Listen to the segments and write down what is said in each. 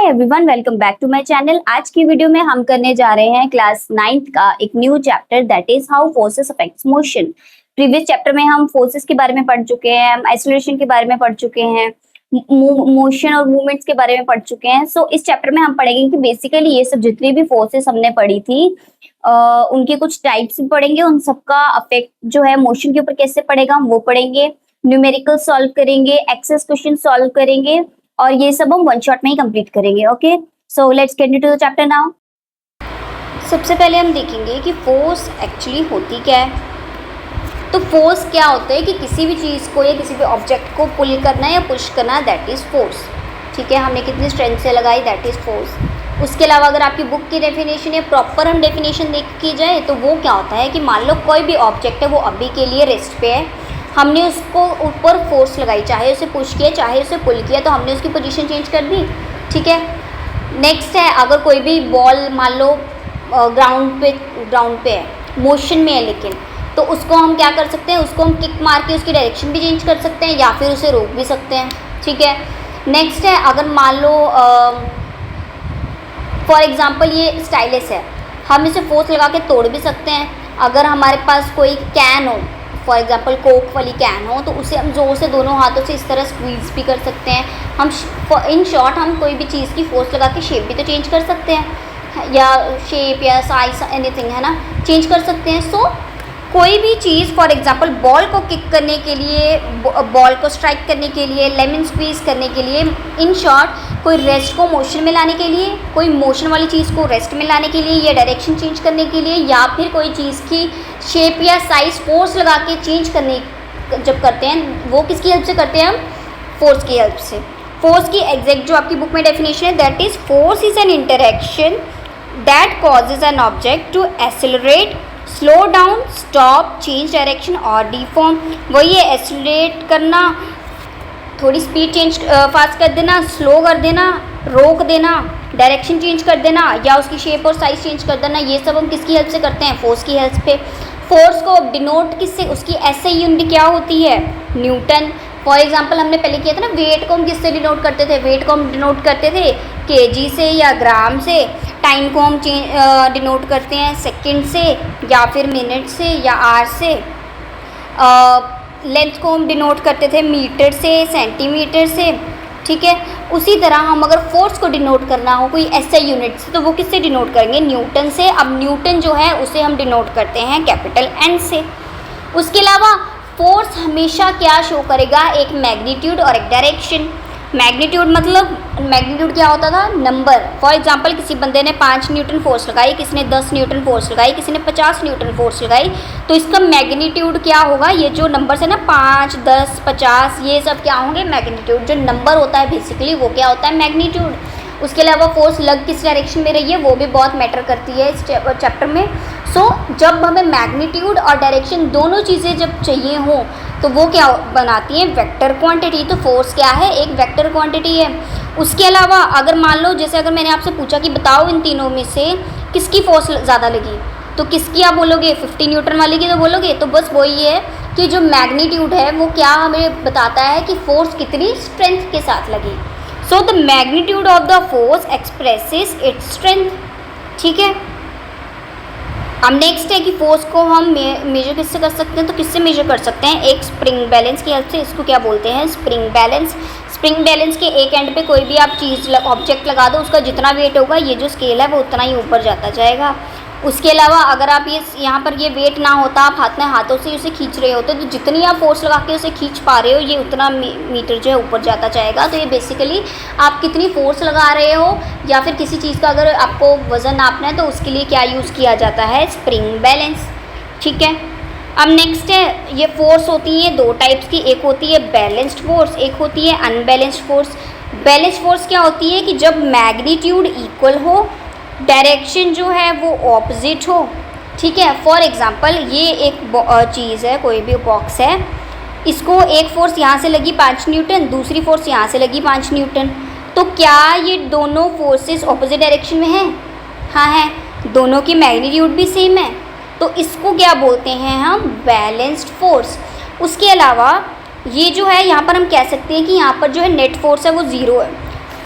Hi everyone, welcome back to my channel. आज की video में हम करने जा रहे हैं क्लास 9th का एक new chapter that is how forces affects motion. Previous chapter में हम फोर्सेस के बारे में पढ़ चुके हैं, हम आइसोलेशन के बारे में पढ़ चुके हैं, मोशन और मूवमेंट्स के बारे में पढ़ चुके हैं। सो इस चैप्टर में हम पढ़ेंगे कि बेसिकली ये सब जितनी भी फोर्सेस हमने पढ़ी थी उनके कुछ टाइप्स भी पढ़ेंगे, उन सबका अफेक्ट जो है मोशन के ऊपर कैसे पड़ेगा हम वो पढ़ेंगे, न्यूमेरिकल सॉल्व करेंगे, एक्सेस क्वेश्चन सॉल्व करेंगे और ये सब हम वन शॉट में ही कंप्लीट करेंगे। Okay, so let's get into the chapter now. सबसे पहले हम देखेंगे कि फोर्स एक्चुअली होती क्या है। तो फोर्स क्या होता है कि किसी भी चीज़ को या किसी भी ऑब्जेक्ट को पुल करना या पुश करना, दैट इज़ फोर्स। ठीक है, हमने कितनी स्ट्रेंथ से लगाई, दैट इज़ फोर्स। उसके अलावा अगर आपकी बुक की डेफिनेशन या प्रॉपर हम डेफिनेशन देख की जाए तो वो क्या होता है कि मान लो कोई भी ऑब्जेक्ट है वो अभी के लिए रेस्ट पे है, हमने उसको ऊपर फोर्स लगाई, चाहे उसे पुश किया चाहे उसे पुल किया, तो हमने उसकी पोजीशन चेंज कर दी। ठीक है, नेक्स्ट है अगर कोई भी बॉल मान लो ग्राउंड पे है, मोशन में है लेकिन, तो उसको हम क्या कर सकते हैं, उसको हम किक मार के उसकी डायरेक्शन भी चेंज कर सकते हैं या फिर उसे रोक भी सकते हैं। ठीक है, नेक्स्ट है अगर मान लो फॉर एग्जांपल ये स्टाइलस है, हम इसे फोर्स लगा के तोड़ भी सकते हैं। अगर हमारे पास कोई कैन हो, फॉर एग्जांपल कोक वाली कैन हो, तो उसे हम जोर से दोनों हाथों से इस तरह स्क्वीज़ भी कर सकते हैं। हम इन शॉर्ट हम कोई भी चीज़ की फोर्स लगा के शेप भी तो चेंज कर सकते हैं, या शेप या साइज एनीथिंग है ना, चेंज कर सकते हैं। सो कोई भी चीज़ फॉर एग्जांपल बॉल को किक करने के लिए, बॉल को स्ट्राइक करने के लिए, लेमन स्क्वीज़ करने के लिए, इन शॉर्ट कोई रेस्ट को मोशन में लाने के लिए, कोई मोशन वाली चीज़ को रेस्ट में लाने के लिए या डायरेक्शन चेंज करने के लिए, या फिर कोई चीज़ की शेप या साइज फोर्स लगा के चेंज करने जब करते हैं, वो किसकी हेल्प से करते हैं हम, फोर्स की हेल्प से। फोर्स की एग्जैक्ट जो आपकी बुक में डेफिनेशन है, that is force is an interaction that causes an object to accelerate, slow down, stop, change direction और डिफॉर्म। वही है एक्सेलरेट करना, थोड़ी स्पीड चेंज फास्ट कर देना, स्लो कर देना, रोक देना, डायरेक्शन चेंज कर देना या उसकी शेप और साइज चेंज कर देना, ये सब हम किसकी हेल्प से करते हैं, फोर्स की हेल्प पे। फोर्स को डिनोट किससे, उसकी ऐसे यूनिट क्या होती है, न्यूटन। फॉर एग्जांपल हमने पहले किया था ना, वेट को हम किससे डिनोट करते थे, वेट को हम डिनोट करते थे केजी से या ग्राम से। टाइम को हम डिनोट करते हैं सेकंड से या फिर मिनट से या आवर से। लेंथ को हम डिनोट करते थे मीटर से, सेंटीमीटर से। ठीक है, उसी तरह हम अगर फोर्स को डिनोट करना हो कोई ऐसे यूनिट से, तो वो किससे डिनोट करेंगे, न्यूटन से। अब न्यूटन जो है उसे हम डिनोट करते हैं कैपिटल एन से। उसके अलावा फोर्स हमेशा क्या शो करेगा, एक मैग्नीट्यूड और एक डायरेक्शन। मैग्नीट्यूड मतलब मैग्नीट्यूड क्या होता था, नंबर। फॉर एग्जांपल किसी बंदे ने 5 न्यूटन फोर्स लगाई, किसी ने 10 न्यूटन फोर्स लगाई, किसी ने 50 न्यूटन फोर्स लगाई, तो इसका मैग्नीट्यूड क्या होगा, ये जो नंबर्स है ना 5, 10, 50, ये सब क्या होंगे, मैग्नीट्यूड। जो नंबर होता है बेसिकली वो क्या होता है, मैग्नीट्यूड। उसके अलावा फोर्स लग किस डायरेक्शन में रही है वो भी बहुत मैटर करती है इस चैप्टर में। सो जब हमें मैग्नीट्यूड और डायरेक्शन दोनों चीज़ें जब चाहिए हों तो वो क्या बनाती है, वेक्टर क्वांटिटी। तो फोर्स क्या है, एक वेक्टर क्वांटिटी है। उसके अलावा अगर मान लो जैसे अगर मैंने आपसे पूछा कि बताओ इन तीनों में से किसकी फोर्स ज़्यादा लगी, तो किसकी आप बोलोगे, 50 न्यूटन वाली की तो बोलोगे। तो बस वही है कि जो मैग्नीट्यूड है वो क्या हमें बताता है कि फोर्स कितनी स्ट्रेंथ के साथ लगी। So the magnitude of the force expresses its strength. ठीक है, अब नेक्स्ट है कि फोर्स को हम मेजर किससे कर सकते हैं, तो किससे मेजर कर सकते हैं, एक स्प्रिंग बैलेंस की हेल्प से। इसको क्या बोलते हैं, स्प्रिंग बैलेंस। स्प्रिंग बैलेंस के एक एंड पे कोई भी आप चीज़ ऑब्जेक्ट लगा दो, उसका जितना वेट होगा ये जो स्केल है वो उतना ही ऊपर जाता जाएगा। उसके अलावा अगर आप ये यहाँ पर ये वेट ना होता, आप हाथों से उसे खींच रहे होते, तो जितनी आप फोर्स लगा के उसे खींच पा रहे हो ये उतना मीटर जो है ऊपर जाता जाएगा। तो ये बेसिकली आप कितनी फोर्स लगा रहे हो या फिर किसी चीज़ का अगर आपको वज़न नापना है तो उसके लिए क्या यूज़ किया जाता है, स्प्रिंग बैलेंस। ठीक है, अब नेक्स्ट है, ये फोर्स होती है दो टाइप्स की, एक होती है बैलेंस्ड फोर्स, एक होती है अनबैलेंस्ड फोर्स। बैलेंस्ड फोर्स क्या होती है कि जब मैग्नीट्यूड इक्वल हो, डायरेक्शन जो है वो ऑपोजिट हो। ठीक है, फॉर एग्जांपल ये एक चीज़ है, कोई भी बॉक्स है, इसको एक फोर्स यहाँ से लगी 5 न्यूटन, दूसरी फोर्स यहाँ से लगी 5 न्यूटन, तो क्या ये दोनों फोर्सेस ऑपोजिट डायरेक्शन में हैं, हाँ है, दोनों की मैग्नीट्यूड भी सेम है, तो इसको क्या बोलते हैं हम, बैलेंस्ड फोर्स। उसके अलावा ये जो है यहाँ पर हम कह सकते हैं कि यहाँ पर जो है नेट फोर्स है वो ज़ीरो है,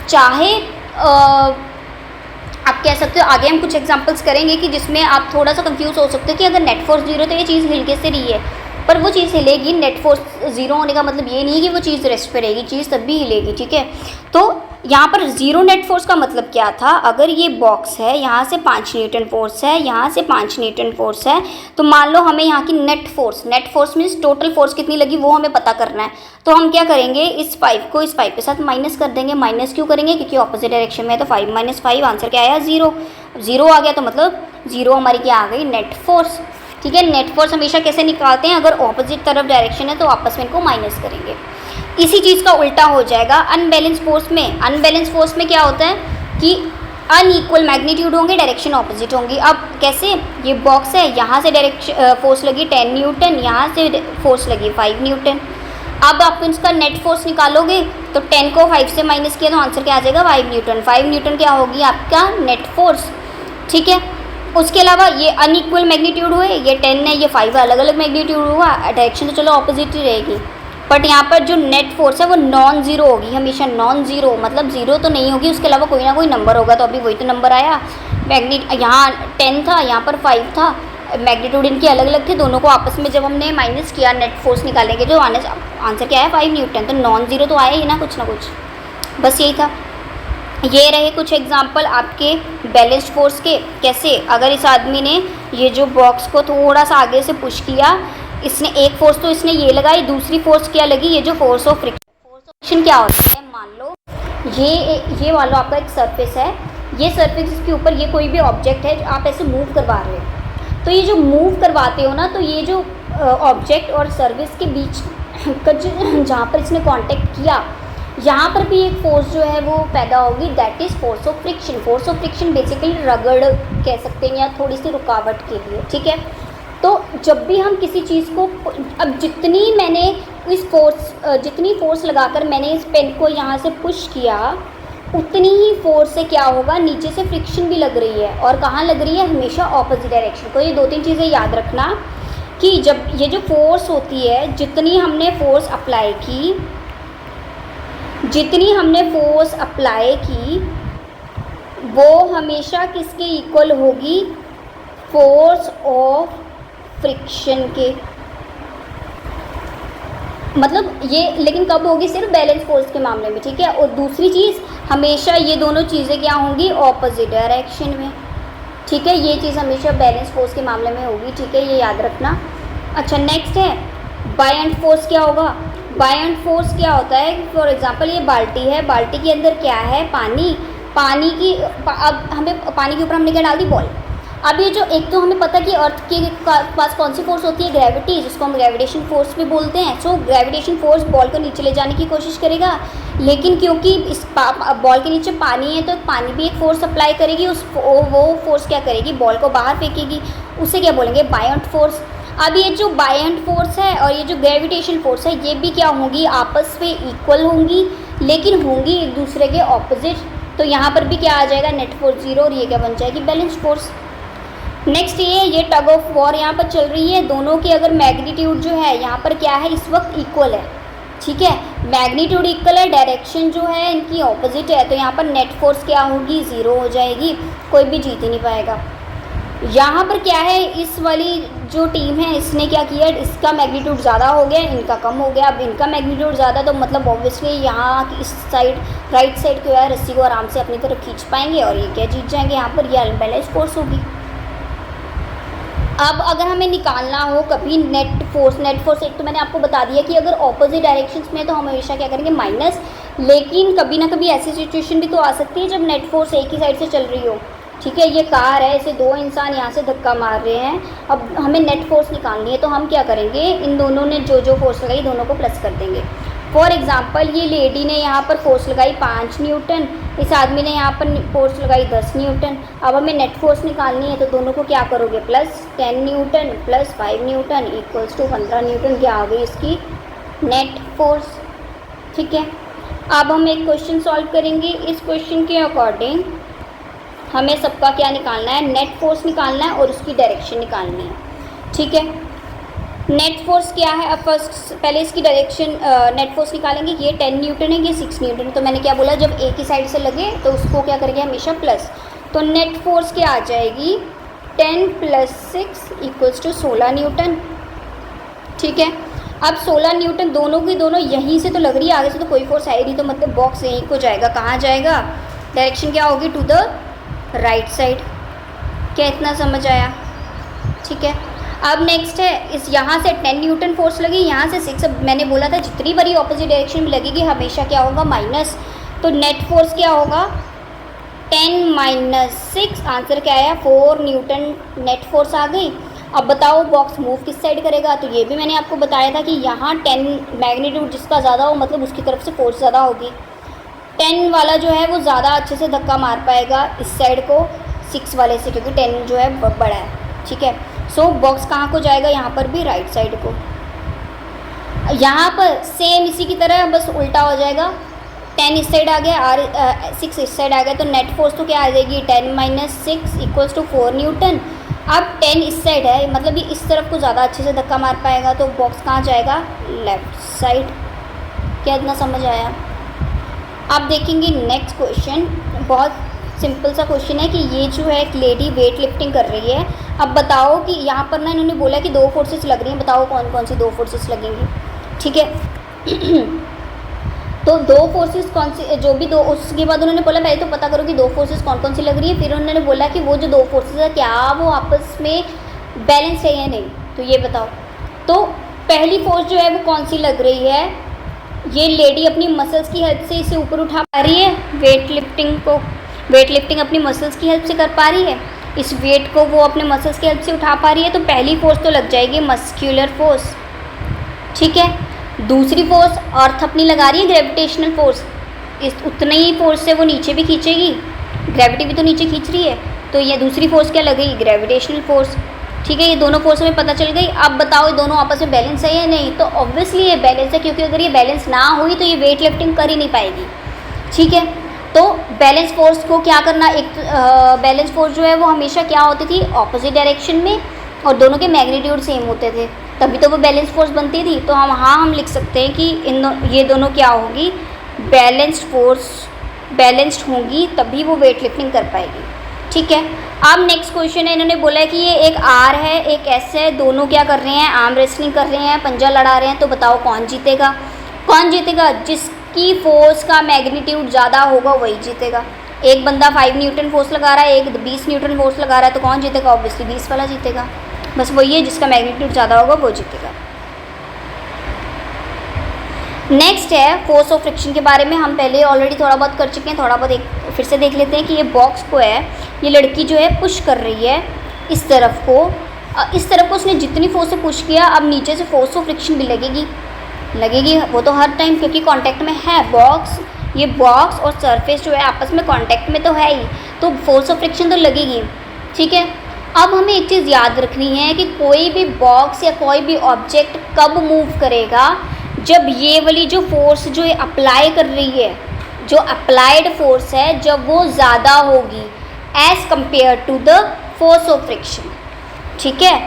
चाहे आप कह सकते हो आगे हम कुछ एग्जांपल्स करेंगे कि जिसमें आप थोड़ा सा कंफ्यूज हो सकते हो कि अगर नेट फोर्स जीरो तो ये चीज़ हिल कैसे रही है, पर वो चीज़ हिलेगी। नेट फोर्स जीरो होने का मतलब ये नहीं है कि वो चीज़ रेस्ट पे रहेगी, चीज़ तब भी हिलेगी, ठीक है। तो यहाँ पर जीरो नेट फोर्स का मतलब क्या था, अगर ये बॉक्स है, यहाँ से 5 न्यूटन फोर्स है, यहाँ से 5 न्यूटन फोर्स है, तो मान लो हमें यहाँ की net force means total force कितनी लगी वो हमें पता करना है। तो हम क्या करेंगे, इस 5 को इस 5 के साथ माइनस कर देंगे। माइनस क्यों करेंगे, क्योंकि ऑपोजिट डायरेक्शन में है, तो 5 - 5 आंसर क्या आया, 0। 0 आ गया तो मतलब 0 हमारी क्या आ गई, नेट फोर्स, ठीक है। नेट फोर्स हमेशा कैसे निकालते हैं, अगर ऑपोजिट तरफ डायरेक्शन है तो आपस में इनको माइनस करेंगे। इसी चीज़ का उल्टा हो जाएगा अनबैलेंस फोर्स में। अनबैलेंस फोर्स में क्या होता है कि अनइक्वल मैग्नीट्यूड होंगे, डायरेक्शन ऑपोजिट होंगी। अब कैसे, ये बॉक्स है, यहाँ से डायरेक्शन फोर्स लगी 10 न्यूटन, यहाँ से फोर्स लगी 5 न्यूटन। अब आप इसका नेट फोर्स निकालोगे तो 10 को 5 से माइनस किया तो आंसर क्या आ जाएगा, 5 न्यूटन। 5 न्यूटन क्या होगी आपका नेट फोर्स, ठीक है। उसके अलावा ये अनइक्वल मैग्नीट्यूड हुए, ये 10 है, ये 5 अलग अलग मैग्नीट्यूड हुआ, डायरेक्शन तो चलो ऑपोजिट ही रहेगी, बट यहाँ पर जो नेट फोर्स है वो नॉन ज़ीरो होगी, हमेशा नॉन ज़ीरो, मतलब ज़ीरो तो नहीं होगी, उसके अलावा कोई ना कोई नंबर होगा। तो अभी वही तो नंबर आया, यहाँ 10 था, यहाँ पर 5 था, मैग्नीट्यूड इनके अलग अलग थे, दोनों को आपस में जब हमने माइनस किया नेट फोर्स निकालेंगे जो आंसर क्या है, 5 न्यूटन। तो नॉन ज़ीरो तो आया ही ना कुछ, बस यही था। ये रहे कुछ एग्जाम्पल आपके बैलेंस्ड फोर्स के। कैसे, अगर इस आदमी ने ये जो बॉक्स को थोड़ा सा आगे से पुश किया, इसने एक फोर्स तो इसने ये लगाई, दूसरी फोर्स क्या लगी, ये जो फोर्स ऑफ फ्रिक्शन क्या होता है, मान लो ये मान लो आपका एक सरफेस है, ये सरफेस के ऊपर ये कोई भी ऑब्जेक्ट है, आप ऐसे मूव करवा रहे हो, तो ये जो मूव करवाते हो ना, तो ये जो ऑब्जेक्ट और सरफेस के बीच का जहाँ पर इसने कांटेक्ट किया, यहाँ पर भी एक फोर्स जो है वो पैदा होगी, that is force of friction. Force of friction basically रगड़ कह सकते हैं या थोड़ी सी रुकावट के लिए, ठीक है। तो जब भी हम किसी चीज़ को, अब जितनी फोर्स लगाकर मैंने इस पेन को यहाँ से पुश किया, उतनी ही फोर्स से क्या होगा, नीचे से फ्रिक्शन भी लग रही है, और कहाँ लग रही है, हमेशा ऑपोजिट डायरेक्शन को। ये 2-3 चीज़ें याद रखना कि जब ये जो फोर्स होती है, जितनी हमने फोर्स अप्लाई की वो हमेशा किसके इक्वल होगी, फोर्स ऑफ फ्रिक्शन के। मतलब ये लेकिन कब होगी, सिर्फ बैलेंस फोर्स के मामले में, ठीक है। और दूसरी चीज़, हमेशा ये दोनों चीज़ें क्या होंगी, ऑपोजिट डायरेक्शन में, ठीक है। ये चीज़ हमेशा बैलेंस फोर्स के मामले में होगी, ठीक है, ये याद रखना। अच्छा, नेक्स्ट है बायएंड फोर्स। क्या होगा, बायएंड फोर्स क्या होता है, फॉर एग्जांपल ये बाल्टी है, बाल्टी के अंदर क्या है, अब हमें पानी के ऊपर हमने क्या डाल दी, बॉल। अब ये जो एक तो हमें पता कि अर्थ के पास कौन सी फोर्स होती है, ग्रेविटी, जिसको हम ग्रेविटेशन फोर्स भी बोलते हैं। सो ग्रेविटेशन फोर्स बॉल को नीचे ले जाने की कोशिश करेगा, लेकिन क्योंकि इस बॉल के नीचे पानी है, तो पानी भी एक फोर्स अप्लाई करेगी, वो फोर्स क्या करेगी, बॉल को बाहर फेंकेगी, उसे क्या बोलेंगे, बायएंड फोर्स। अब ये जो बायएंड फोर्स है और ये जो ग्रेविटेशन फोर्स है, ये भी क्या होंगी, आपस में इक्वल होंगी, लेकिन होंगी एक दूसरे के ऑपोजिट। तो यहाँ पर भी क्या आ जाएगा, नेट फोर्स 0, और ये क्या बन जाएगी, बैलेंस फोर्स। नेक्स्ट ये टग ऑफ वॉर यहाँ पर चल रही है, दोनों की अगर मैग्नीट्यूड जो है यहाँ पर क्या है, इस वक्त इक्वल है, ठीक है। मैग्नीट्यूड इक्वल है, डायरेक्शन जो है इनकी ऑपोजिट है, तो यहाँ पर नेट फोर्स क्या होगी, 0 हो जाएगी, कोई भी जीत ही नहीं पाएगा। यहाँ पर क्या है, इस वाली जो टीम है इसने क्या किया, इसका मैग्नीट्यूड ज़्यादा हो गया, इनका कम हो गया। अब इनका मैग्नीट्यूड ज़्यादा, तो मतलब ऑब्वियसली यहाँ इस साइड राइट साइड को है, रस्सी को आराम से अपनी तरफ खींच पाएंगे और ये क्या जीत जाएंगे, यहाँ पर ये अनबैलेंस फोर्स होगी। अब अगर हमें निकालना हो कभी नेट फोर्स एक तो मैंने आपको बता दिया कि अगर ऑपोजिट डायरेक्शंस में तो हम हमेशा क्या करेंगे, माइनस। लेकिन कभी ना कभी ऐसी सिचुएशन भी तो आ सकती है जब नेट फोर्स एक ही साइड से चल रही हो, ठीक है। ये कार है, इसे 2 इंसान यहाँ से धक्का मार रहे हैं, अब हमें नेट फोर्स निकालनी है, तो हम क्या करेंगे, इन दोनों ने जो फोर्स लगाई दोनों को प्लस कर देंगे। फॉर एग्जांपल ये लेडी ने यहाँ पर फोर्स लगाई 5 न्यूटन, इस आदमी ने यहाँ पर फोर्स लगाई 10 न्यूटन। अब हमें नेट फोर्स निकालनी है, तो दोनों को क्या करोगे, plus 10 newton plus 5 newton equals to 15 newton, क्या आ गई इसकी नेट फोर्स, ठीक है। अब हम एक क्वेश्चन सॉल्व करेंगे। इस क्वेश्चन के अकॉर्डिंग हमें सबका क्या निकालना है, नेट फोर्स निकालना है और उसकी डायरेक्शन निकालनी है, ठीक है। नेट फोर्स क्या है, अब फर्स्ट पहले इसकी डायरेक्शन नेट फोर्स निकालेंगे। ये 10 न्यूटन है, ये 6 न्यूटन। तो मैंने क्या बोला, जब एक ही साइड से लगे तो उसको क्या करेंगे हमेशा प्लस। तो नेट फोर्स क्या आ जाएगी, 10 + 6 = 16 न्यूटन। ठीक है, अब 16 न्यूटन दोनों की दोनों यहीं से तो लग रही है, आगे से तो कोई फोर्स है ही नहीं, तो मतलब बॉक्स यहीं को जाएगा। कहाँ जाएगा, डायरेक्शन क्या होगी, टू द राइट साइड। क्या इतना समझ आया? ठीक है, अब नेक्स्ट है इस यहाँ से 10 न्यूटन फोर्स लगी, यहाँ से 6। अब मैंने बोला था जितनी बारी ऑपोजिट डायरेक्शन में लगेगी हमेशा क्या होगा, माइनस। तो नेट फोर्स क्या होगा, 10 - 6, आंसर क्या आया, 4 न्यूटन नेट फोर्स आ गई। अब बताओ बॉक्स मूव किस साइड करेगा, तो ये भी मैंने आपको बताया था कि यहाँ 10 मैग्नीट्यूड जिसका ज़्यादा हो मतलब उसकी तरफ से फोर्स ज़्यादा होगी। 10 वाला जो है वो ज़्यादा अच्छे से धक्का मार पाएगा इस साइड को 6 वाले से, क्योंकि 10 जो है बड़ा है। ठीक है, सो बॉक्स कहाँ को जाएगा, यहाँ पर भी राइट साइड को। यहाँ पर सेम इसी की तरह बस उल्टा हो जाएगा, 10 इस साइड आ गया और 6 इस साइड आ गया। तो नेट फोर्स तो क्या आ जाएगी, 10 - 6 = 4 न्यूटन। अब 10 इस साइड है, मतलब ये इस तरफ को ज़्यादा अच्छे से धक्का मार पाएगा, तो बॉक्स कहाँ जाएगा, लेफ्ट साइड। क्या इतना समझ आया? आप देखेंगे नेक्स्ट क्वेश्चन, बहुत सिंपल सा क्वेश्चन है कि ये जो है एक लेडी वेट लिफ्टिंग कर रही है। अब बताओ कि यहाँ पर ना इन्होंने बोला कि 2 फोर्सेस लग रही हैं, बताओ कौन कौन सी 2 फोर्सेस लगेंगी। ठीक है तो 2 फोर्सेस कौन सी, जो भी 2, उसके बाद उन्होंने बोला पहले तो पता करो कि 2 फोर्सेस कौन कौन सी लग रही है। फिर उन्होंने बोला कि वो जो 2 फोर्सेस है क्या वो आपस में बैलेंस है या नहीं, तो ये बताओ। तो पहली फोर्स जो है वो कौन सी लग रही है, ये लेडी अपनी मसल्स की हेल्प से इसे ऊपर उठा पा रही है, वेट लिफ्टिंग अपनी मसल्स की हेल्प से कर पा रही है, इस वेट को वो अपने मसल्स की हेल्प से उठा पा रही है। तो पहली फोर्स तो लग जाएगी मस्क्यूलर फोर्स। ठीक है, दूसरी फोर्स अर्थ अपनी लगा रही है ग्रेविटेशनल फोर्स, इस उतने ही फोर्स से वो नीचे भी खींचेगी, ग्रेविटी भी तो नीचे खींच रही है, तो ये दूसरी फोर्स क्या लगेगी, ग्रेविटेशनल फोर्स। ठीक है, ये दोनों फोर्स हमें पता चल गई। अब बताओ ये दोनों आपस में बैलेंस है या नहीं, तो ऑब्वियसली ये बैलेंस है, क्योंकि अगर ये बैलेंस ना हुई तो ये वेट लिफ्टिंग कर ही नहीं पाएगी। ठीक है, तो बैलेंस फोर्स को क्या करना, एक बैलेंस फोर्स जो है वो हमेशा क्या होती थी, ऑपोजिट डायरेक्शन में, और दोनों के मैग्नीट्यूड सेम होते थे, तभी तो वो बैलेंस फोर्स बनती थी। तो हम लिख सकते हैं कि ये दोनों क्या होगी, बैलेंस्ड फोर्स, बैलेंस्ड होंगी तभी वो वेट लिफ्टिंग कर पाएगी। ठीक है, अब नेक्स्ट क्वेश्चन है, इन्होंने बोला है कि ये एक आर है एक एस है, दोनों क्या कर रहे हैं, आर्म रेसलिंग कर रहे हैं, पंजा लड़ा रहे हैं। तो बताओ कौन जीतेगा, जिसकी फोर्स का मैग्नीट्यूड ज़्यादा होगा वही जीतेगा। एक बंदा 5 न्यूटन फोर्स लगा रहा है, एक 20 न्यूटन फोर्स लगा रहा है, तो कौन जीतेगा, ऑब्वियसली 20 वाला जीतेगा। बस वही है, जिसका मैग्नीट्यूड ज़्यादा होगा वो जीतेगा। नेक्स्ट है फोर्स ऑफ फ्रिक्शन के बारे में, हम पहले ऑलरेडी थोड़ा बहुत कर चुके हैं, थोड़ा बहुत एक फिर से देख लेते हैं कि ये बॉक्स को है, ये लड़की जो है पुश कर रही है इस तरफ को उसने जितनी फोर्स से पुश किया, अब नीचे से फोर्स ऑफ फ्रिक्शन भी लगेगी वो तो हर टाइम, क्योंकि कांटेक्ट में है बॉक्स, ये बॉक्स और सरफेस जो है आपस में कांटेक्ट में तो है ही, तो फोर्स ऑफ फ्रिक्शन तो लगेगी। ठीक है, अब हमें एक चीज़ याद रखनी है कि कोई भी बॉक्स या कोई भी ऑब्जेक्ट कब मूव करेगा, जब ये वाली जो फोर्स जो अप्लाई कर रही है, जो अप्लाइड फोर्स है, जब वो ज़्यादा होगी as compare to the force of friction. ठीक है,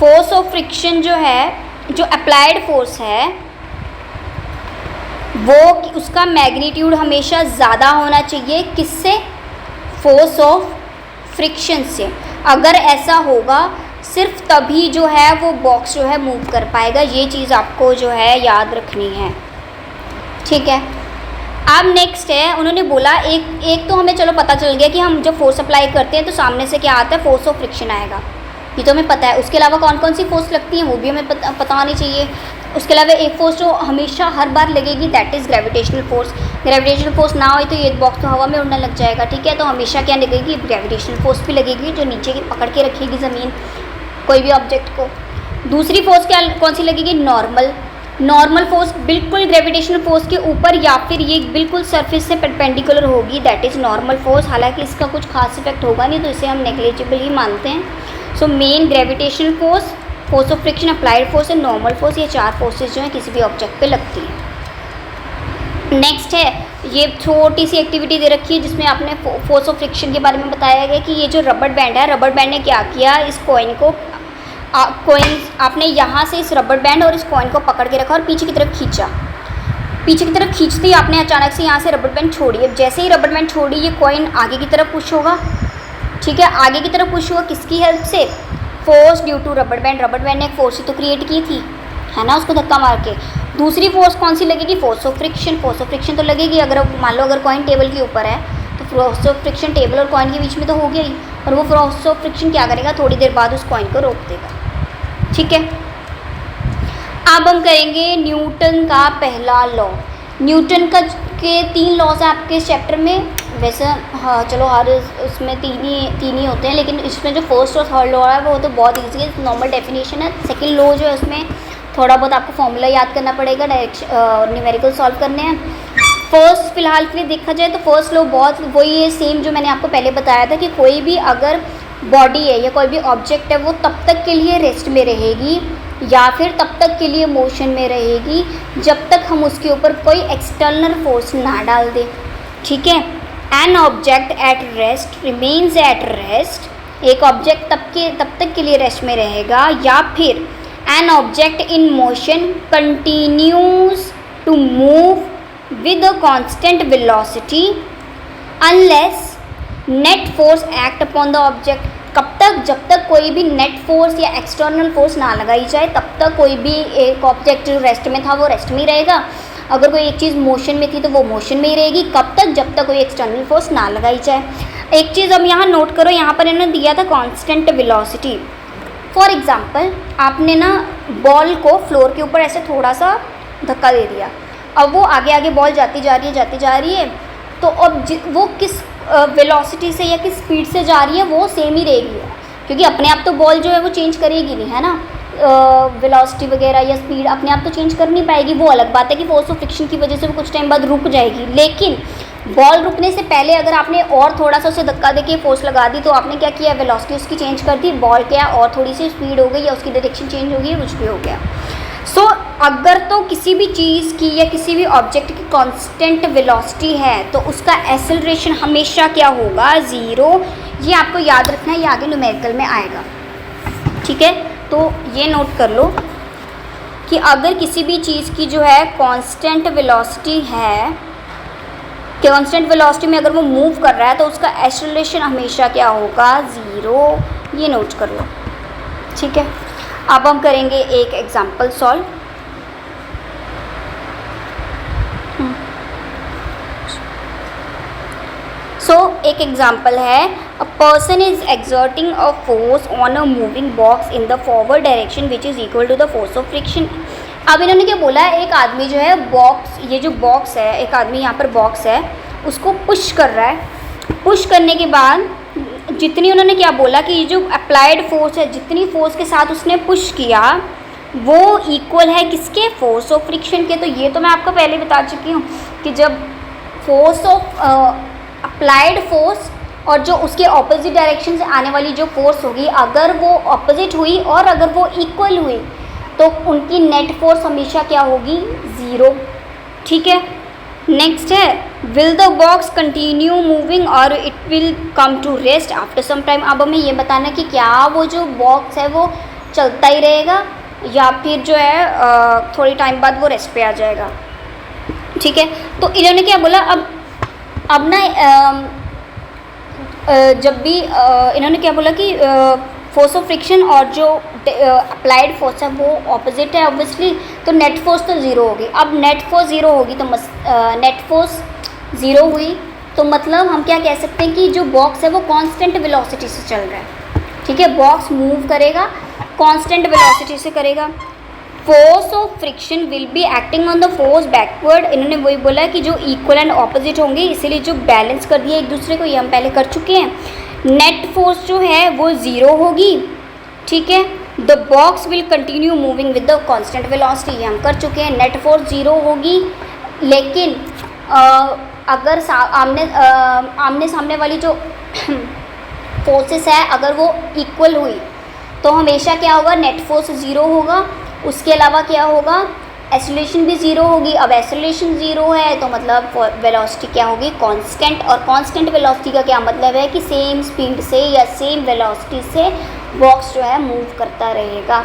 फोर्स ऑफ फ्रिक्शन जो है, जो अप्लाइड फोर्स है वो उसका मैग्नीट्यूड हमेशा ज़्यादा होना चाहिए, किससे, फोर्स ऑफ फ्रिक्शन से। अगर ऐसा होगा सिर्फ तभी जो है वो बॉक्स जो है मूव कर पाएगा, ये चीज़ आपको जो है याद रखनी है। ठीक है, अब नेक्स्ट है, उन्होंने बोला एक तो हमें चलो पता चल गया कि हम जब फोर्स अप्लाई करते हैं तो सामने से क्या आता है, फोर्स ऑफ फ्रिक्शन आएगा, ये तो हमें पता है। उसके अलावा कौन कौन सी फोर्स लगती हैं वो भी हमें पता होनी चाहिए। उसके अलावा एक फोर्स जो हमेशा हर बार लगेगी that is gravitational force. Gravitational force ना हो तो ये बॉक्स तो हवा में उड़ने लग जाएगा। ठीक है, तो हमेशा क्या लगेगी, ग्रेविटेशनल फोर्स भी लगेगी, जो नीचे की पकड़ के रखेगी ज़मीन कोई भी ऑब्जेक्ट को। दूसरी फोर्स क्या कौन सी लगेगी, नॉर्मल फोर्स, बिल्कुल ग्रेविटेशनल फोर्स के ऊपर या फिर ये बिल्कुल सरफेस से परपेंडिकुलर होगी, दैट इज़ नॉर्मल फोर्स। हालांकि इसका कुछ खास इफेक्ट होगा नहीं, तो इसे हम नेग्लिजिबल ही मानते हैं। So main gravitational force, force of friction, applied force and normal force, ये 4 फोर्सेज जो हैं किसी भी ऑब्जेक्ट पे लगती हैं। नेक्स्ट है, ये छोटी सी एक्टिविटी दे रखी है जिसमें आपने फोर्स ऑफ फ्रिक्शन के बारे में बताया गया कि ये जो रबर बैंड है, रबर बैंड ने क्या किया, इस कॉइन को कॉइन आपने यहाँ से इस रबर बैंड और इस कॉइन को पकड़ के रखा और पीछे की तरफ खींचा, पीछे की तरफ खींचते ही आपने अचानक से यहाँ से रबर बैंड छोड़ी। अब जैसे ही रबर बैंड छोड़ी ये कॉइन आगे की तरफ पुश होगा, ठीक है, आगे की तरफ पुश हुआ किसकी हेल्प से? Force due to rubber band. Rubber band ने एक फोर्स ही तो क्रिएट की थी, है ना, उसको धक्का मार के। दूसरी फोर्स कौन सी लगेगी? Force of friction. Force of friction तो लगेगी, अगर मान लो अगर कॉइन टेबल के ऊपर है तो फोर्स ऑफ फ्रिक्शन टेबल और कॉइन के बीच में तो हो गया ही, और वो फोर्स ऑफ फ्रिक्शन क्या करेगा? थोड़ी देर बाद उस कॉइन को रोक देगा, ठीक है। अब हम करेंगे न्यूटन का पहला लॉ। न्यूटन का के 3 लॉज हैं आपके इस चैप्टर में। वैसे हाँ चलो हर उसमें तीन ही होते हैं, लेकिन इसमें जो फर्स्ट और थर्ड लॉ है वो तो बहुत ईजी है, नॉर्मल डेफिनेशन है। सेकंड लॉ जो है उसमें थोड़ा बहुत आपको फॉर्मूला याद करना पड़ेगा, डायरेक्शन न्यूमेरिकल सॉल्व करने हैं। फर्स्ट फिलहाल के लिए देखा जाए तो फर्स्ट लॉ बहुत वही है, सेम जो मैंने आपको पहले बताया था कि कोई भी अगर बॉडी है या कोई भी ऑब्जेक्ट है वो तब तक के लिए रेस्ट में रहेगी या फिर तब तक के लिए मोशन में रहेगी जब तक हम उसके ऊपर कोई एक्सटर्नल फोर्स ना डाल दें, ठीक है। An object at rest remains at rest. एक ऑब्जेक्ट तब तक के लिए रेस्ट में रहेगा, या फिर an object in motion continues to move with a constant velocity unless net force act upon the object. कब तक? जब तक कोई भी नेट फोर्स या एक्सटर्नल फोर्स ना लगाई जाए तब तक कोई भी एक ऑब्जेक्ट जो रेस्ट में था वो रेस्ट में ही रहेगा। अगर कोई एक चीज़ मोशन में थी तो वो मोशन में ही रहेगी। कब तक? जब तक कोई एक्सटर्नल फोर्स ना लगाई जाए। एक चीज़ अब यहाँ नोट करो, यहाँ पर इन्होंने दिया था कांस्टेंट वेलोसिटी। फॉर एग्जांपल आपने ना बॉल को फ्लोर के ऊपर ऐसे थोड़ा सा धक्का दे दिया, अब वो आगे आगे बॉल जाती जा रही है, तो अब वो किस वेलोसिटी से या किस स्पीड से जा रही है वो सेम ही रहेगी, क्योंकि अपने आप तो बॉल जो है वो चेंज करेगी नहीं, है ना। वेलोसिटी वगैरह या स्पीड अपने आप तो चेंज कर नहीं पाएगी। वो अलग बात है कि फोर्स ऑफ फ्रिक्शन की वजह से वो कुछ टाइम बाद रुक जाएगी, लेकिन बॉल रुकने से पहले अगर आपने और थोड़ा सा उसे धक्का देके फोर्स लगा दी तो आपने क्या किया? वेलोसिटी उसकी चेंज कर दी, बॉल क्या और थोड़ी सी स्पीड हो गई या उसकी डायरेक्शन चेंज हो गई, कुछ भी हो गया। सो अगर तो किसी भी चीज़ की या किसी भी ऑब्जेक्ट की कांस्टेंट वेलोसिटी है तो उसका एक्सेलरेशन हमेशा क्या होगा? 0। ये आपको याद रखना है, ये आगे न्यूमेरिकल में आएगा, ठीक है। तो ये नोट कर लो कि अगर किसी भी चीज़ की जो है कांस्टेंट वेलोसिटी है, कांस्टेंट वेलोसिटी में अगर वो मूव कर रहा है तो उसका एक्सेलरेशन हमेशा क्या होगा? 0। ये नोट कर लो, ठीक है। अब हम करेंगे एक एग्जाम्पल सॉल्व। एक एग्जाम्पल है, a person is exerting a force on a moving box in the forward direction which is equal to the force of friction. अब इन्होंने क्या बोला है? एक आदमी जो है बॉक्स, ये जो बॉक्स है, एक आदमी यहाँ पर बॉक्स है उसको पुश कर रहा है। पुश करने के बाद जितनी उन्होंने क्या बोला कि ये जो अप्लाइड फोर्स है, जितनी फोर्स के साथ उसने पुश किया वो इक्वल है किसके? फोर्स ऑफ फ्रिक्शन के। तो ये तो मैं आपको पहले बता चुकी हूँ कि जब फोर्स ऑफ अप्लाइड फोर्स और जो उसके ऑपोजिट डायरेक्शन से आने वाली जो फोर्स होगी, अगर वो ऑपोजिट हुई और अगर वो इक्वल हुई तो उनकी नेट फोर्स हमेशा क्या होगी? 0, ठीक है। नेक्स्ट है, will the box continue moving और it will come to rest after some time. अब हमें ये बताना कि क्या वो जो बॉक्स है वो चलता ही रहेगा या फिर जो है थोड़ी टाइम बाद वो रेस्ट पे आ जाएगा, ठीक है। तो इन्होंने क्या बोला, अब ना जब भी इन्होंने क्या बोला कि फोर्स ऑफ फ्रिक्शन और जो अप्लाइड फोर्स है वो ऑपोजिट है ऑब्वियसली, तो नेट फोर्स तो 0 होगी। अब नेट फोर्स 0 होगी तो नेट फोर्स 0 हुई तो मतलब हम क्या कह सकते हैं कि जो बॉक्स है वो कांस्टेंट वेलोसिटी से चल रहा है, ठीक है। बॉक्स मूव करेगा कांस्टेंट वेलोसिटी से करेगा। Force of friction will be acting on the force backward. इन्होंने वही बोला कि जो इक्वल एंड ऑपोजिट होंगे, इसीलिए जो बैलेंस कर दिया एक दूसरे को, ये हम पहले कर चुके हैं। नेट फोर्स जो है वो 0 होगी, ठीक है। The box will continue moving with the constant velocity, हम कर चुके हैं। नेट फोर्स 0 होगी, लेकिन अगर आमने सामने वाली जो फोर्सेस है अगर वो इक्वल हुई तो हमेशा क्या होगा? नेट फोर्स 0 होगा। उसके अलावा क्या होगा? एक्सेलरेशन भी 0 होगी। अब एक्सेलरेशन 0 है तो मतलब वेलोसिटी क्या होगी? कांस्टेंट। और कांस्टेंट वेलोसिटी का क्या मतलब है कि सेम स्पीड से या सेम वेलोसिटी से बॉक्स जो है मूव करता रहेगा।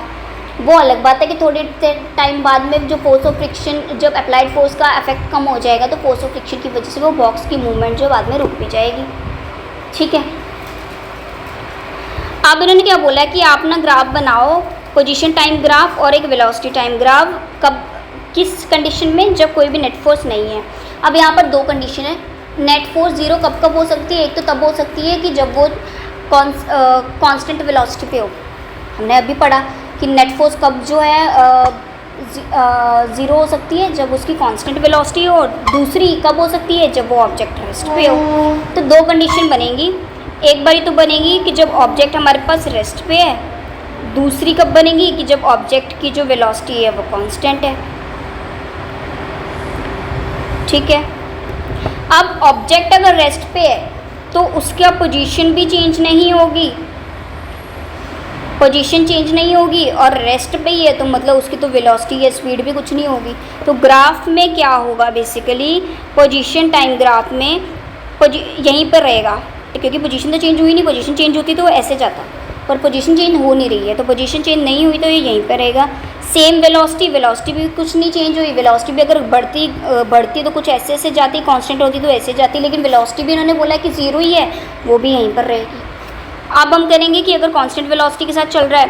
वो अलग बात है कि थोड़े टाइम बाद में जो फोर्स ऑफ फ्रिक्शन, जब अप्लाइड फोर्स का इफेक्ट कम हो जाएगा तो फोर्स ऑफ फ्रिक्शन की वजह से वो बॉक्स की मूवमेंट जो बाद में रुक भी जाएगी। ठीक है, अब इन्होंने क्या बोला है कि आप ना ग्राफ बनाओ, पोजीशन टाइम ग्राफ और एक वेलोसिटी टाइम ग्राफ, कब किस कंडीशन में, जब कोई भी नेट फोर्स नहीं है। अब यहाँ पर दो कंडीशन है। नेट फोर्स ज़ीरो कब कब हो सकती है, एक तो तब हो सकती है कि जब वो कांस्टेंट वेलोसिटी पे हो। हमने अभी पढ़ा कि नेट फोर्स कब जो है ज़ीरो हो सकती है, जब उसकी कांस्टेंट वेलोसिटी हो, और दूसरी कब हो सकती है, जब वो ऑब्जेक्ट रेस्ट पे हो। तो दो कंडीशन बनेंगी, एक बारी तो बनेगी कि जब ऑब्जेक्ट हमारे पास रेस्ट पे है, दूसरी कब बनेगी कि जब ऑब्जेक्ट की जो वेलोसिटी है वो कांस्टेंट है। ठीक है, अब ऑब्जेक्ट अगर रेस्ट पे है तो उसका पोजीशन भी चेंज नहीं होगी, पोजीशन चेंज नहीं होगी, और रेस्ट पे ही है तो मतलब उसकी तो वेलोसिटी या स्पीड भी कुछ नहीं होगी। तो ग्राफ में क्या होगा, बेसिकली पोजीशन टाइम ग्राफ में यहीं पर रहेगा, क्योंकि पोजीशन तो चेंज हुई नहीं, पोजीशन चेंज होती तो वो ऐसे जाता, पर पोजीशन चेंज हो नहीं रही है, तो पोजीशन चेंज नहीं हुई तो ये यहीं पर रहेगा। सेम वेलोसिटी भी कुछ नहीं चेंज हुई, वेलोसिटी भी अगर बढ़ती तो कुछ ऐसे ऐसे जाती, कांस्टेंट होती तो ऐसे जाती, लेकिन वेलोसिटी भी इन्होंने बोला है कि ज़ीरो ही है, वो भी यहीं पर रहेगी। अब हम करेंगे कि अगर कांस्टेंट वेलोसिटी के साथ चल रहा है,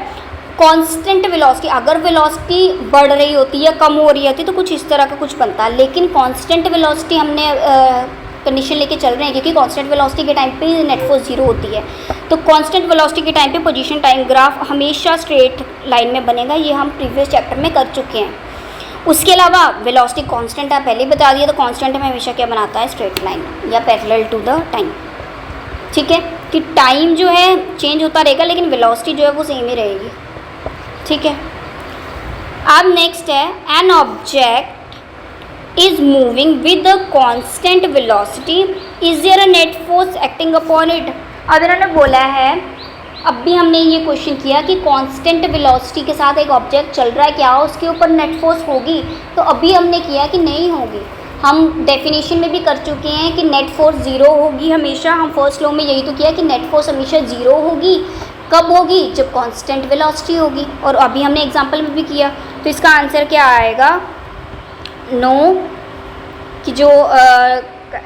कांस्टेंट वेलोसिटी, अगर वेलोसिटी बढ़ रही होती या कम हो रही होती तो कुछ इस तरह का कुछ बनता, लेकिन कांस्टेंट वेलोसिटी हमने कंडीशन लेके चल रहे हैं, क्योंकि कांस्टेंट वेलोसिटी के टाइम पे नेट फोर्स जीरो होती है। तो कांस्टेंट वेलोसिटी के टाइम पे पोजीशन टाइम ग्राफ हमेशा स्ट्रेट लाइन में बनेगा, ये हम प्रीवियस चैप्टर में कर चुके हैं। उसके अलावा वेलोसिटी कांस्टेंट है, पहले ही बता दिया, तो कांस्टेंट में हमेशा क्या बनाता है, स्ट्रेट लाइन या पैरेलल टू द टाइम। ठीक है, कि टाइम जो है चेंज होता रहेगा लेकिन वेलोसिटी जो है वो सेम ही रहेगी। ठीक है, अब नेक्स्ट है, an object is moving with a constant velocity, is there a net force acting upon it। अब इन्होंने बोला है, अब भी हमने ये क्वेश्चन किया कि कांस्टेंट वेलोसिटी के साथ एक ऑब्जेक्ट चल रहा है, क्या उसके ऊपर नेट फोर्स होगी, तो अभी हमने किया कि नहीं होगी। हम डेफिनेशन में भी कर चुके हैं कि नेट फोर्स ज़ीरो होगी हमेशा, हम फर्स्ट लॉ में यही तो किया कि नेट फोर्स हमेशा ज़ीरो होगी, कब होगी, जब कांस्टेंट वेलोसिटी होगी, और अभी हमने एग्जांपल में भी किया। तो इसका आंसर क्या आएगा, नो, कि जो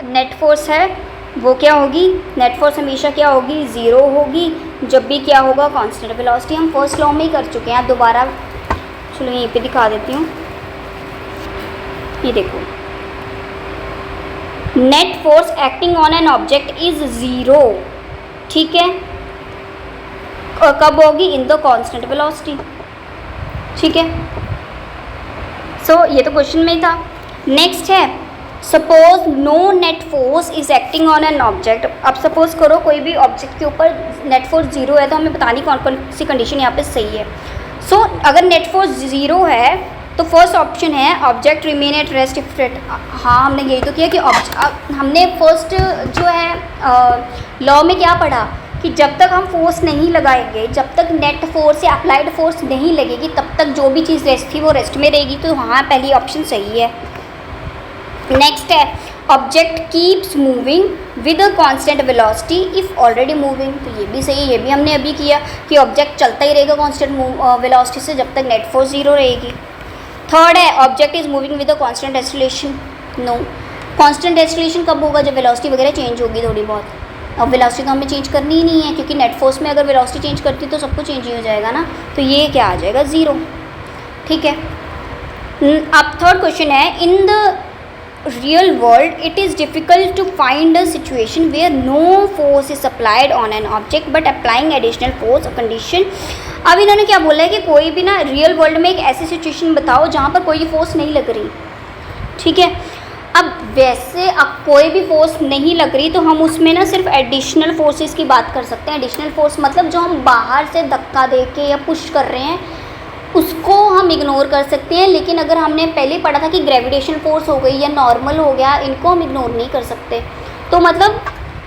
नेट फोर्स है वो क्या होगी, नेट फोर्स हमेशा क्या होगी, ज़ीरो होगी, जब भी क्या होगा, कांस्टेंट वेलोसिटी। हम फर्स्ट लॉ में ही कर चुके हैं, आप दोबारा चलो यहीं पे दिखा देती हूँ। ये देखो, net force acting on an object is zero. ठीक है, कब होगी, इन द कांस्टेंट वेलोसिटी। ठीक है, सो ये तो क्वेश्चन में ही था। नेक्स्ट है, suppose no net force is acting on an object. अब सपोज करो कोई भी ऑब्जेक्ट के ऊपर नेट फोर्स ज़ीरो है, तो हमें बतानी कौन कौन सी कंडीशन यहाँ पे सही है। सो अगर नेट फोर्स ज़ीरो है तो फर्स्ट ऑप्शन है object remain at rest if it. हाँ, हमने यही तो किया कि हमने फर्स्ट जो है लॉ में क्या पढ़ा कि जब तक हम फोर्स नहीं लगाएंगे, जब तक नेट फोर्स या अप्लाइड फोर्स नहीं लगेगी, तब तक जो भी चीज़ रेस्ट थी वो रेस्ट में रहेगी। तो हाँ, पहली ऑप्शन सही है। नेक्स्ट है, object keeps moving with a constant velocity if already moving. तो ये भी सही है, ये भी हमने अभी किया कि ऑब्जेक्ट चलता ही रहेगा कांस्टेंट वेलोसिटी से जब तक नेट फोर्स ज़ीरो रहेगी। थर्ड है, object is moving with a constant acceleration. No, constant acceleration कब होगा, जब वेलोसिटी वगैरह चेंज होगी थोड़ी बहुत। अब वेलोसिटी तो हमें चेंज करनी ही नहीं है, क्योंकि नेट फोर्स में अगर वेलोसिटी चेंज करती तो सब कुछ चेंज ही हो जाएगा ना, तो ये क्या आ जाएगा, ज़ीरो। ठीक है, अब थर्ड क्वेश्चन है, in the real world it is difficult to find a situation where no force is applied on an object but applying additional force or condition। अब इन्होंने क्या बोला है कि कोई भी ना रियल वर्ल्ड में एक ऐसी सिचुएशन बताओ जहाँ पर कोई फोर्स नहीं लग रही। ठीक है, अब वैसे अब कोई भी फोर्स नहीं लग रही तो हम उसमें ना सिर्फ एडिशनल फोर्सेस की बात कर सकते हैं। एडिशनल फोर्स मतलब जो हम बाहर से धक्का दे के या पुश कर रहे हैं उसको हम इग्नोर कर सकते हैं, लेकिन अगर हमने पहले पढ़ा था कि ग्रेविटेशन फोर्स हो गई या नॉर्मल हो गया, इनको हम इग्नोर नहीं कर सकते। तो मतलब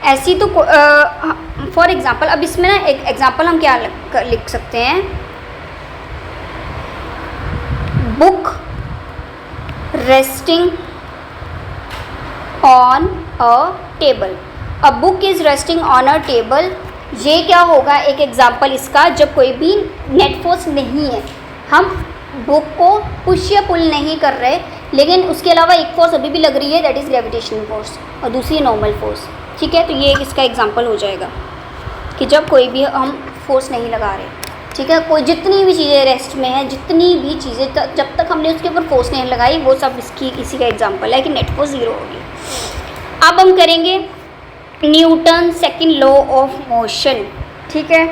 ऐसी तो फॉर एग्जांपल, अब इसमें ना एक एग्जांपल हम क्या लिख सकते हैं, book resting on a table. A book is resting on a table ये क्या होगा, एक एग्जांपल इसका, जब कोई भी नेट फोर्स नहीं है, हम बुक को पुश या पुल नहीं कर रहे, लेकिन उसके अलावा एक फोर्स अभी भी लग रही है, दैट इज़ ग्रेविटेशनल फोर्स, और दूसरी नॉर्मल फोर्स। ठीक है, तो ये इसका एग्जांपल हो जाएगा कि जब कोई भी हम फोर्स नहीं लगा रहे। ठीक है, कोई जितनी भी चीज़ें रेस्ट में है, जितनी भी चीज़ें जब तक हमने उसके ऊपर फोर्स नहीं लगाई, वो सब इसी का एग्जांपल है कि नेट फोर्स ज़ीरो होगी। अब हम करेंगे Newton second law of motion. ठीक है,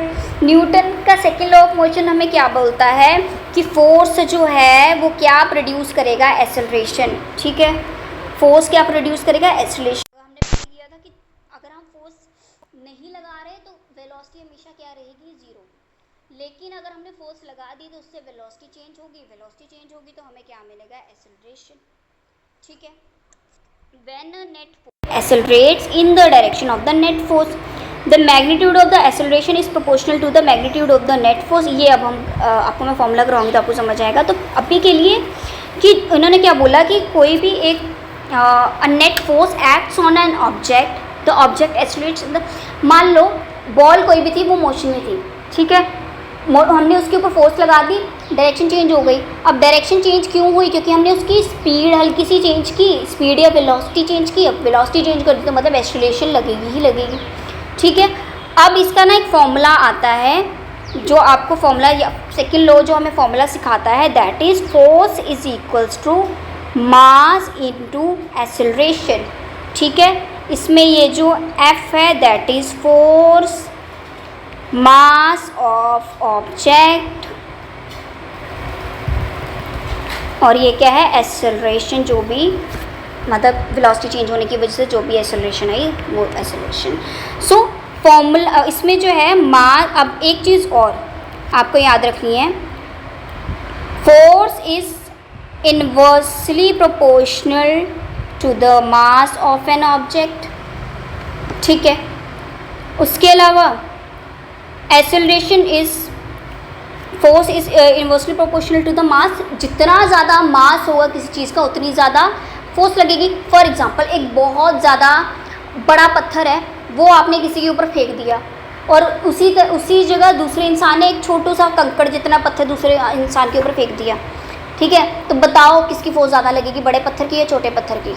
न्यूटन का सेकंड लॉ ऑफ मोशन हमें क्या बोलता है कि फोर्स जो है वो क्या प्रोड्यूस करेगा, एक्सेलरेशन। ठीक है, फोर्स क्या प्रोड्यूस करेगा, एक्सेलरेशन। हमने पहले किया था कि अगर हम फोर्स नहीं लगा रहे तो वेलोसिटी हमेशा क्या रहेगी, ज़ीरो, लेकिन अगर हमने फोर्स लगा दी तो उससे वेलोसिटी चेंज होगी, वेलोसिटी चेंज होगी तो हमें क्या मिलेगा, एक्सेलरेशन। ठीक है, when a net force accelerates in the direction of the net force, the magnitude of the acceleration is proportional to the magnitude of the net force। ये अब हम आपको मैं फॉर्मूला कराऊंगी तो आपको समझ आएगा। तो अभी के लिए कि उन्होंने क्या बोला कि कोई भी एक net force acts on an object, the object accelerates. मान लो बॉल कोई भी थी, वो मोशन में थी। ठीक है, हमने उसके ऊपर फोर्स लगा दी, डायरेक्शन चेंज हो गई। अब डायरेक्शन चेंज क्यों हुई, क्योंकि हमने उसकी स्पीड हल्की सी चेंज की, स्पीड या वेलोसिटी चेंज की। अब वेलोसिटी चेंज कर दी तो मतलब एक्सेलरेशन लगेगी ही लगेगी। ठीक है, अब इसका ना एक फॉर्मूला आता है, जो आपको फॉर्मूला या सेकंड लॉ जो हमें फॉर्मूला सिखाता है, that is force is equals to mass into acceleration. ठीक है, इसमें ये जो एफ है that is force, mass of object, और ये क्या है, एक्सेलरेशन, जो भी मतलब वेलोसिटी चेंज होने की वजह से जो भी एक्सेलरेशन आई वो एक्सेलरेशन। सो फॉर्मूला इसमें जो है मास। अब एक चीज़ और आपको याद रखनी है, force is inversely proportional to the mass of an object. ठीक है, उसके अलावा acceleration is, force is inversely proportional to the mass. जितना ज़्यादा मास होगा किसी चीज़ का उतनी ज़्यादा फोर्स लगेगी। फॉर एग्जांपल, एक बहुत ज़्यादा बड़ा पत्थर है, वो आपने किसी के ऊपर फेंक दिया, और उसी जगह दूसरे इंसान ने एक छोटू सा कंकड़ जितना पत्थर दूसरे इंसान के ऊपर फेंक दिया। ठीक है, तो बताओ किसकी फोर्स ज़्यादा लगेगी, बड़े पत्थर की या छोटे पत्थर की?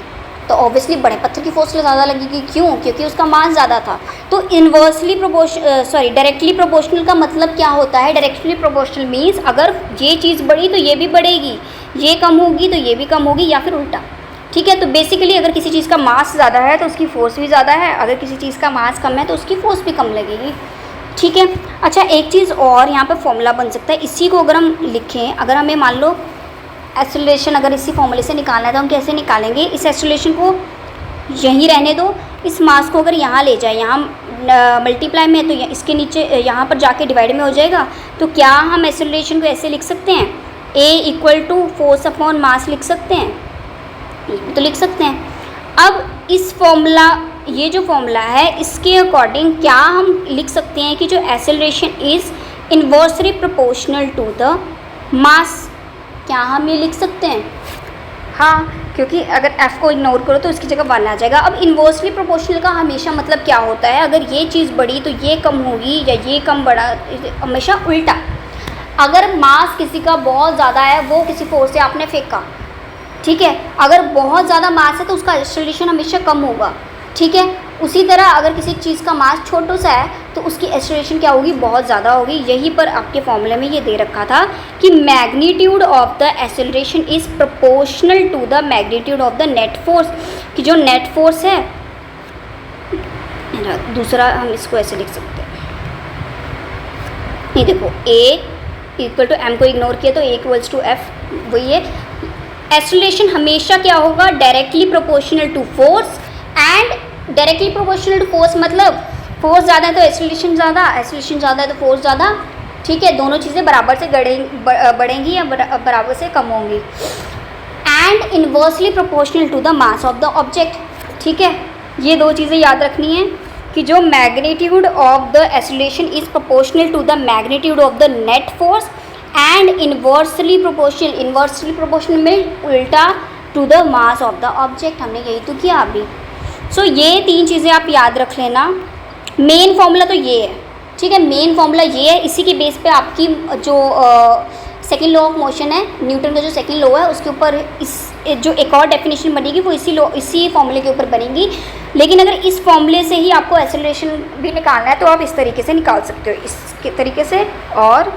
तो ऑब्वियसली बड़े पत्थर की फोर्स ज़्यादा लगेगी। क्यों? क्योंकि उसका मास ज़्यादा था। तो इन्वर्सली डायरेक्टली प्रोपोर्शनल का मतलब क्या होता है? डायरेक्टली प्रोपोर्शनल मीन्स अगर ये चीज़ बढ़ी तो ये भी बढ़ेगी, ये कम होगी तो ये भी कम होगी, या फिर उल्टा। ठीक है, तो बेसिकली अगर किसी चीज़ का मास ज़्यादा है तो उसकी फोर्स भी ज़्यादा है, अगर किसी चीज़ का मास कम है तो उसकी फोर्स भी कम लगेगी। ठीक है, अच्छा एक चीज़ और यहाँ पर फॉर्मूला बन सकता है, इसी को अगर हम लिखें, अगर हमें मान लो एक्सेलरेशन अगर इसी फॉर्मूले से निकालना है तो हम कैसे निकालेंगे? इस एक्सेलरेशन को यहीं रहने दो, इस मास को अगर यहाँ ले जाए, यहाँ मल्टीप्लाई में है तो इसके नीचे यहाँ पर जाके डिवाइड में हो जाएगा। तो क्या हम एक्सेलरेशन को ऐसे लिख सकते हैं, A equal to force upon mass लिख सकते हैं? तो लिख सकते हैं। अब इस फॉर्मूला, ये जो फॉर्मूला है इसके अकॉर्डिंग क्या हम लिख सकते हैं कि जो acceleration is inversely proportional to the mass? क्या हम ये लिख सकते हैं? हाँ, क्योंकि अगर f को इग्नोर करो तो उसकी जगह 1 आ जाएगा। अब इन्वर्सली प्रोपोर्शनल का हमेशा मतलब क्या होता है? अगर ये चीज़ बढ़ी तो ये कम होगी, या ये कम बढ़ा, हमेशा उल्टा। अगर मास किसी का बहुत ज़्यादा है, वो किसी फोर्स से आपने फेंका, ठीक है, अगर बहुत ज़्यादा मास है तो उसका एक्सेलरेशन हमेशा कम होगा। ठीक है, उसी तरह अगर किसी चीज़ का मास छोटा सा है तो उसकी एक्सेलरेशन क्या होगी? बहुत ज़्यादा होगी। यहीं पर आपके फॉर्मूले में ये दे रखा था कि magnitude of the acceleration is proportional to the magnitude of the net force, कि जो नेट फोर्स है, दूसरा हम इसको ऐसे लिख सकते हैं, ये देखो A इक्वल टू M को इग्नोर किया तो A इक्वल्स टू F, वही है। एक्सेलरेशन हमेशा क्या होगा? Directly proportional to force, and directly proportional to force मतलब फोर्स ज़्यादा है तो एक्सेलरेशन ज़्यादा, एक्सेलरेशन ज़्यादा है तो फोर्स ज़्यादा। ठीक है, दोनों चीज़ें बराबर से बढ़ेंगी या बराबर से कम होंगी। And inversely proportional to the mass of the object. ठीक है, ये दो चीज़ें याद रखनी है कि जो magnitude of the acceleration is proportional to the magnitude of the net force, and inversely proportional में उल्टा to the mass of the object. हमने यही तो किया अभी। सो ये तीन चीज़ें आप याद रख लेना। मेन फॉर्मूला तो ये है, ठीक है। मेन फॉर्मूला ये है, इसी के बेस पे आपकी जो सेकेंड लॉ ऑफ मोशन है, न्यूटन का जो सेकेंड लॉ है, उसके ऊपर इस जो एक और डेफिनेशन बनेगी वो इसी फॉर्मूले के ऊपर बनेगी। लेकिन अगर इस फॉर्मूले से ही आपको एक्सेलरेशन भी निकालना है तो आप इस तरीके से निकाल सकते हो, इस तरीके से और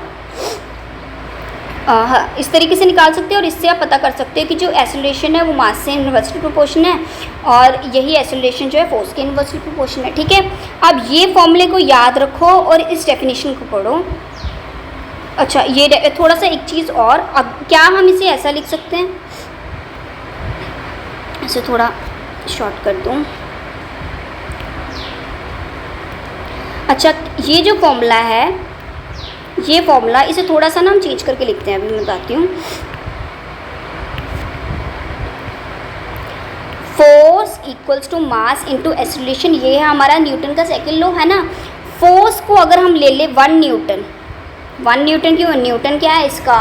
हाँ, इस तरीके से निकाल सकते हो। और इससे आप पता कर सकते हो कि जो एक्सेलरेशन है वो मास से इन्वर्सली प्रोपोर्शन है और यही एक्सेलरेशन जो है फोर्स के इन्वर्सली प्रोपोर्शन है, ठीक है। अब ये फॉर्मूले को याद रखो और इस डेफिनेशन को पढ़ो। अच्छा, ये थोड़ा सा एक चीज़ और, अब क्या हम इसे ऐसा लिख सकते हैं, इसे थोड़ा शॉर्ट कर दूँ। अच्छा, ये जो फॉर्मूला है, ये फॉर्मूला इसे थोड़ा सा ना हम चेंज करके लिखते हैं, अभी मैं बताती हूँ। Force equals to mass into acceleration, ये है हमारा न्यूटन का सेकंड लॉ, है ना। फोर्स को अगर हम ले ले 1 न्यूटन, 1 न्यूटन क्यों, न्यूटन क्या है इसका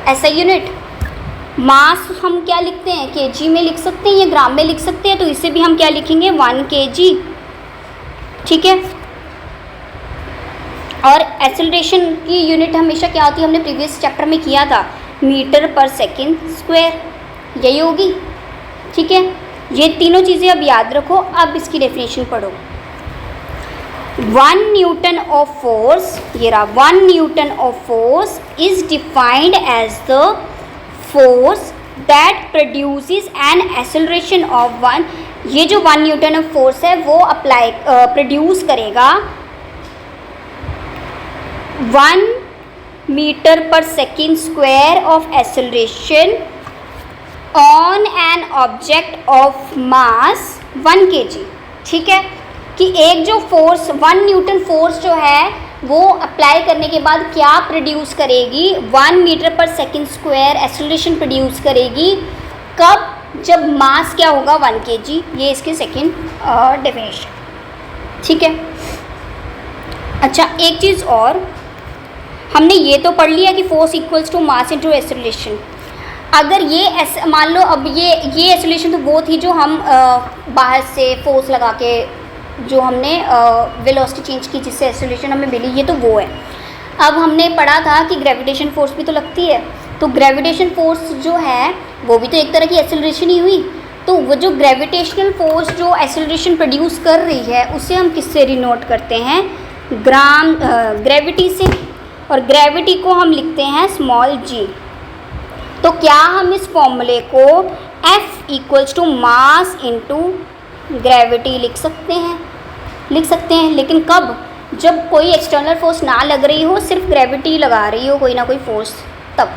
ऐसा यूनिट। मास हम क्या लिखते हैं, केजी में लिख सकते हैं या ग्राम में लिख सकते हैं, तो इसे भी हम क्या लिखेंगे 1 kg, ठीक है। और एक्सेलरेशन की यूनिट हमेशा क्या होती है, हमने प्रीवियस चैप्टर में किया था, मीटर पर सेकेंड स्क्वायर, यही होगी, ठीक है। ये तीनों चीज़ें अब याद रखो। अब इसकी डेफिनेशन पढ़ो। 1 न्यूटन ऑफ फोर्स, ये रहा, 1 newton of force is defined as the force that produces an acceleration of 1। ये जो 1 न्यूटन ऑफ फोर्स है वो अप्लाई प्रोड्यूस करेगा 1 metre per second square of acceleration on an object of mass 1 kg, ठीक है। कि एक जो फोर्स 1 न्यूटन फोर्स जो है वो अप्लाई करने के बाद क्या प्रोड्यूस करेगी, 1 metre per second square acceleration produce करेगी, कब, जब मास क्या होगा 1 kg। ये इसके सेकेंड डेफिनेशन, ठीक है। अच्छा, एक चीज़ और, हमने ये तो पढ़ लिया कि force equals to mass into acceleration. अगर ये मान लो, अब ये एक्सेलरेशन तो वो थी जो हम बाहर से फोर्स लगा के जो हमने वेलोसिटी चेंज की जिससे एक्सेलरेशन हमें मिली, ये तो वो है। अब हमने पढ़ा था कि ग्रेविटेशन फोर्स भी तो लगती है, तो ग्रेविटेशन फोर्स जो है वो भी तो एक तरह की एक्सेलरेशन ही हुई। तो वो जो ग्रेविटेशनल फोर्स जो एक्सेलरेशन प्रोड्यूस कर रही है उसे हम किससे डिनोट करते हैं, ग्रेविटी से, और ग्रेविटी को हम लिखते हैं स्मॉल g। तो क्या हम इस फॉर्मूले को F equals to mass into gravity लिख सकते हैं, लेकिन कब, जब कोई एक्सटर्नल फोर्स ना लग रही हो, सिर्फ ग्रेविटी लगा रही हो कोई ना कोई फोर्स, तब,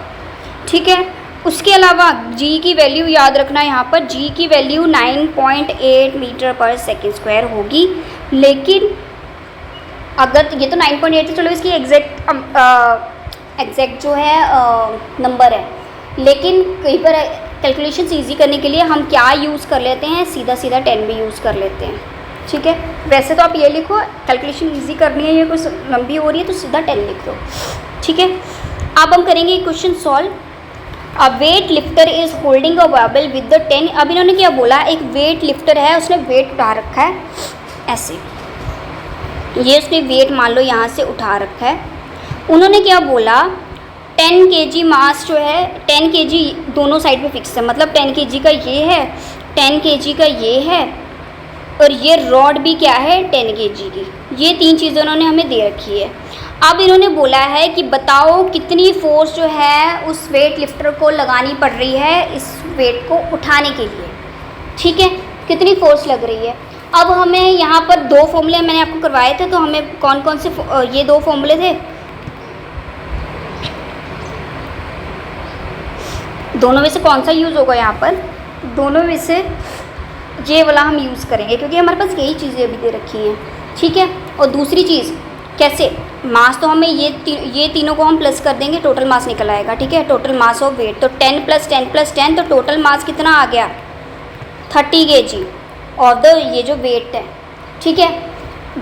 ठीक है। उसके अलावा g की वैल्यू याद रखना, यहाँ पर g की value 9.8 metre per second square होगी। लेकिन अगर ये तो 9.8 तो चलो इसकी एग्जैक्ट जो है नंबर है, लेकिन कहीं पर कैलकुलेशन ईजी करने के लिए हम क्या यूज़ कर लेते हैं, सीधा 10 भी यूज़ कर लेते हैं, ठीक है। वैसे तो आप ये लिखो, कैलकुलेशन ईजी करनी है, ये कुछ लंबी हो रही है तो सीधा 10 लिख दो, ठीक है। अब हम करेंगे question solve. A weight lifter is holding a barbell with the 10। अब इन्होंने क्या बोला, एक वेट लिफ्टर है, उसने वेट उठा रखा है ऐसे, ये उसने वेट मान लो यहाँ से उठा रखा है। उन्होंने क्या बोला, 10 kg मास जो है, 10 kg दोनों साइड पे फिक्स है, मतलब 10 kg का ये है, 10 kg का ये है, और ये रॉड भी क्या है 10 kg की। ये 3 चीज़ें उन्होंने हमें दे रखी है। अब इन्होंने बोला है कि बताओ कितनी फोर्स जो है उस वेट लिफ्टर को लगानी पड़ रही है इस वेट को उठाने के लिए, ठीक है, कितनी फोर्स लग रही है। अब हमें यहाँ पर 2 फॉर्मूले मैंने आपको करवाए थे, तो हमें कौन कौन से ये 2 फॉर्मूले थे, दोनों में से कौन सा यूज़ होगा यहाँ पर, दोनों में से ये वाला हम यूज़ करेंगे क्योंकि हमारे पास यही चीज़ें अभी दे रखी हैं, ठीक है। और दूसरी चीज़ कैसे, मास तो हमें ये तीनों को हम प्लस कर देंगे, टोटल मास निकल आएगा, ठीक है। टोटल मास ऑफ वेट, तो 10 + 10 + 10, तो टोटल मास कितना आ गया 30 kg और ये जो वेट है, ठीक है।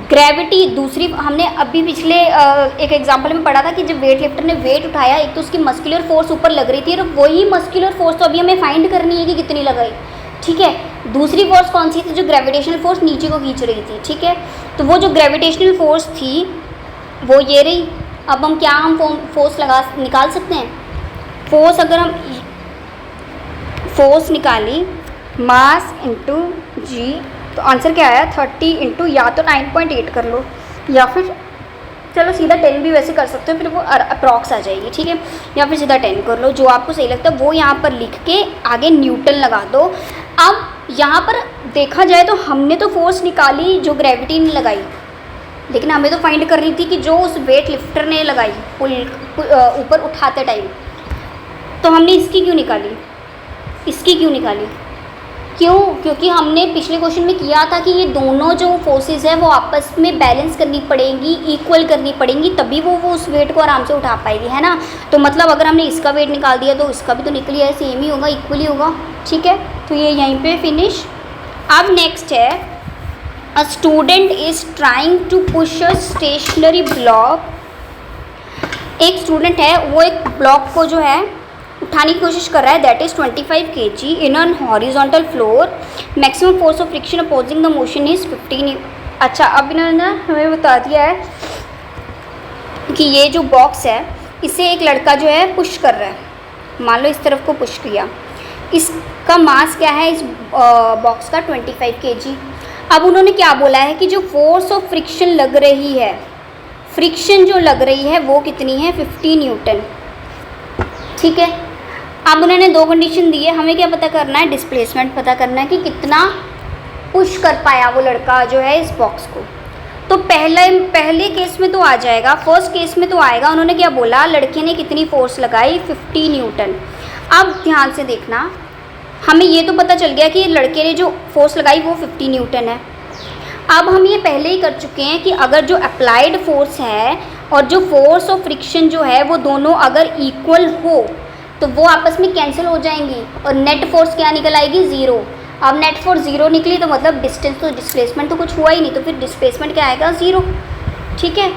ग्रेविटी दूसरी, हमने अभी पिछले एक एग्जांपल में पढ़ा था कि जब वेट लिफ्टर ने वेट उठाया, एक तो उसकी मस्कुलर फोर्स ऊपर लग रही थी, और वही मस्कुलर फोर्स तो अभी हमें फाइंड करनी है कि कितनी लगाई, ठीक है। दूसरी फोर्स कौन सी थी, जो ग्रेविटेशनल फोर्स नीचे को खींच रही थी, ठीक है। तो वो जो ग्रेविटेशनल फोर्स थी वो ये रही। अब हम क्या हम फोर्स निकाल सकते हैं। फोर्स अगर हम फोर्स निकाली मास इंटू जी, तो आंसर क्या आया 30 इंटू या तो 9.8 कर लो, या फिर चलो सीधा 10 भी वैसे कर सकते हो, फिर वो अप्रॉक्स आ जाएगी, ठीक है। या फिर सीधा 10 कर लो, जो आपको सही लगता है वो यहाँ पर लिख के आगे न्यूटन लगा दो। अब यहाँ पर देखा जाए तो हमने तो फोर्स निकाली जो ग्रेविटी ने लगाई, लेकिन हमें तो फाइंड करनी थी कि जो उस वेट लिफ्टर ने लगाई ऊपर उठाते टाइम, तो हमने इसकी क्यों निकाली, इसकी क्यों निकाली, क्यों? क्योंकि हमने पिछले क्वेश्चन में किया था कि ये दोनों जो फोर्सेस है वो आपस में बैलेंस करनी पड़ेंगी, इक्वल करनी पड़ेंगी, तभी वो उस वेट को आराम से उठा पाएगी, है ना। तो मतलब अगर हमने इसका वेट निकाल दिया तो इसका भी तो निकल आया, सेम ही होगा, इक्वल ही होगा, ठीक है। तो ये यहीं पे फिनिश। अब नेक्स्ट है, a student is trying to push a stationary block. एक स्टूडेंट है वो एक ब्लॉक को जो है उठाने की कोशिश कर रहा है, that is 25 kg in an horizontal floor, maximum force of friction opposing the motion is 15। अच्छा, अब इन्होंने हमें बता दिया है कि ये जो बॉक्स है इसे एक लड़का जो है पुश कर रहा है, मान लो इस तरफ को पुश किया, इसका मास क्या है इस बॉक्स का 25 kg। अब उन्होंने क्या बोला है कि जो फोर्स ऑफ फ्रिक्शन लग रही है, फ्रिक्शन जो लग रही है वो कितनी है, 50 न्यूटन, ठीक है। अब उन्होंने दो कंडीशन दी है, हमें क्या पता करना है, डिस्प्लेसमेंट पता करना है कि कितना पुश कर पाया वो लड़का जो है इस बॉक्स को। तो पहले केस में तो आ जाएगा, फर्स्ट केस में तो आएगा, उन्होंने क्या बोला, लड़के ने कितनी फोर्स लगाई, 50 न्यूटन। अब ध्यान से देखना, हमें ये तो पता चल गया कि लड़के ने जो फोर्स लगाई वो 50 न्यूटन है। अब हम ये पहले ही कर चुके हैं कि अगर जो अप्लाइड फोर्स है और जो फोर्स ऑफ फ्रिक्शन जो है वो दोनों अगर इक्वल हो तो वो आपस में कैंसिल हो जाएंगी और नेट फोर्स क्या निकल आएगी, ज़ीरो। अब नेट फोर्स ज़ीरो निकली तो मतलब डिस्टेंस तो डिस्प्लेसमेंट तो कुछ हुआ ही नहीं, तो फिर डिस्प्लेसमेंट क्या आएगा, ज़ीरो, ठीक है।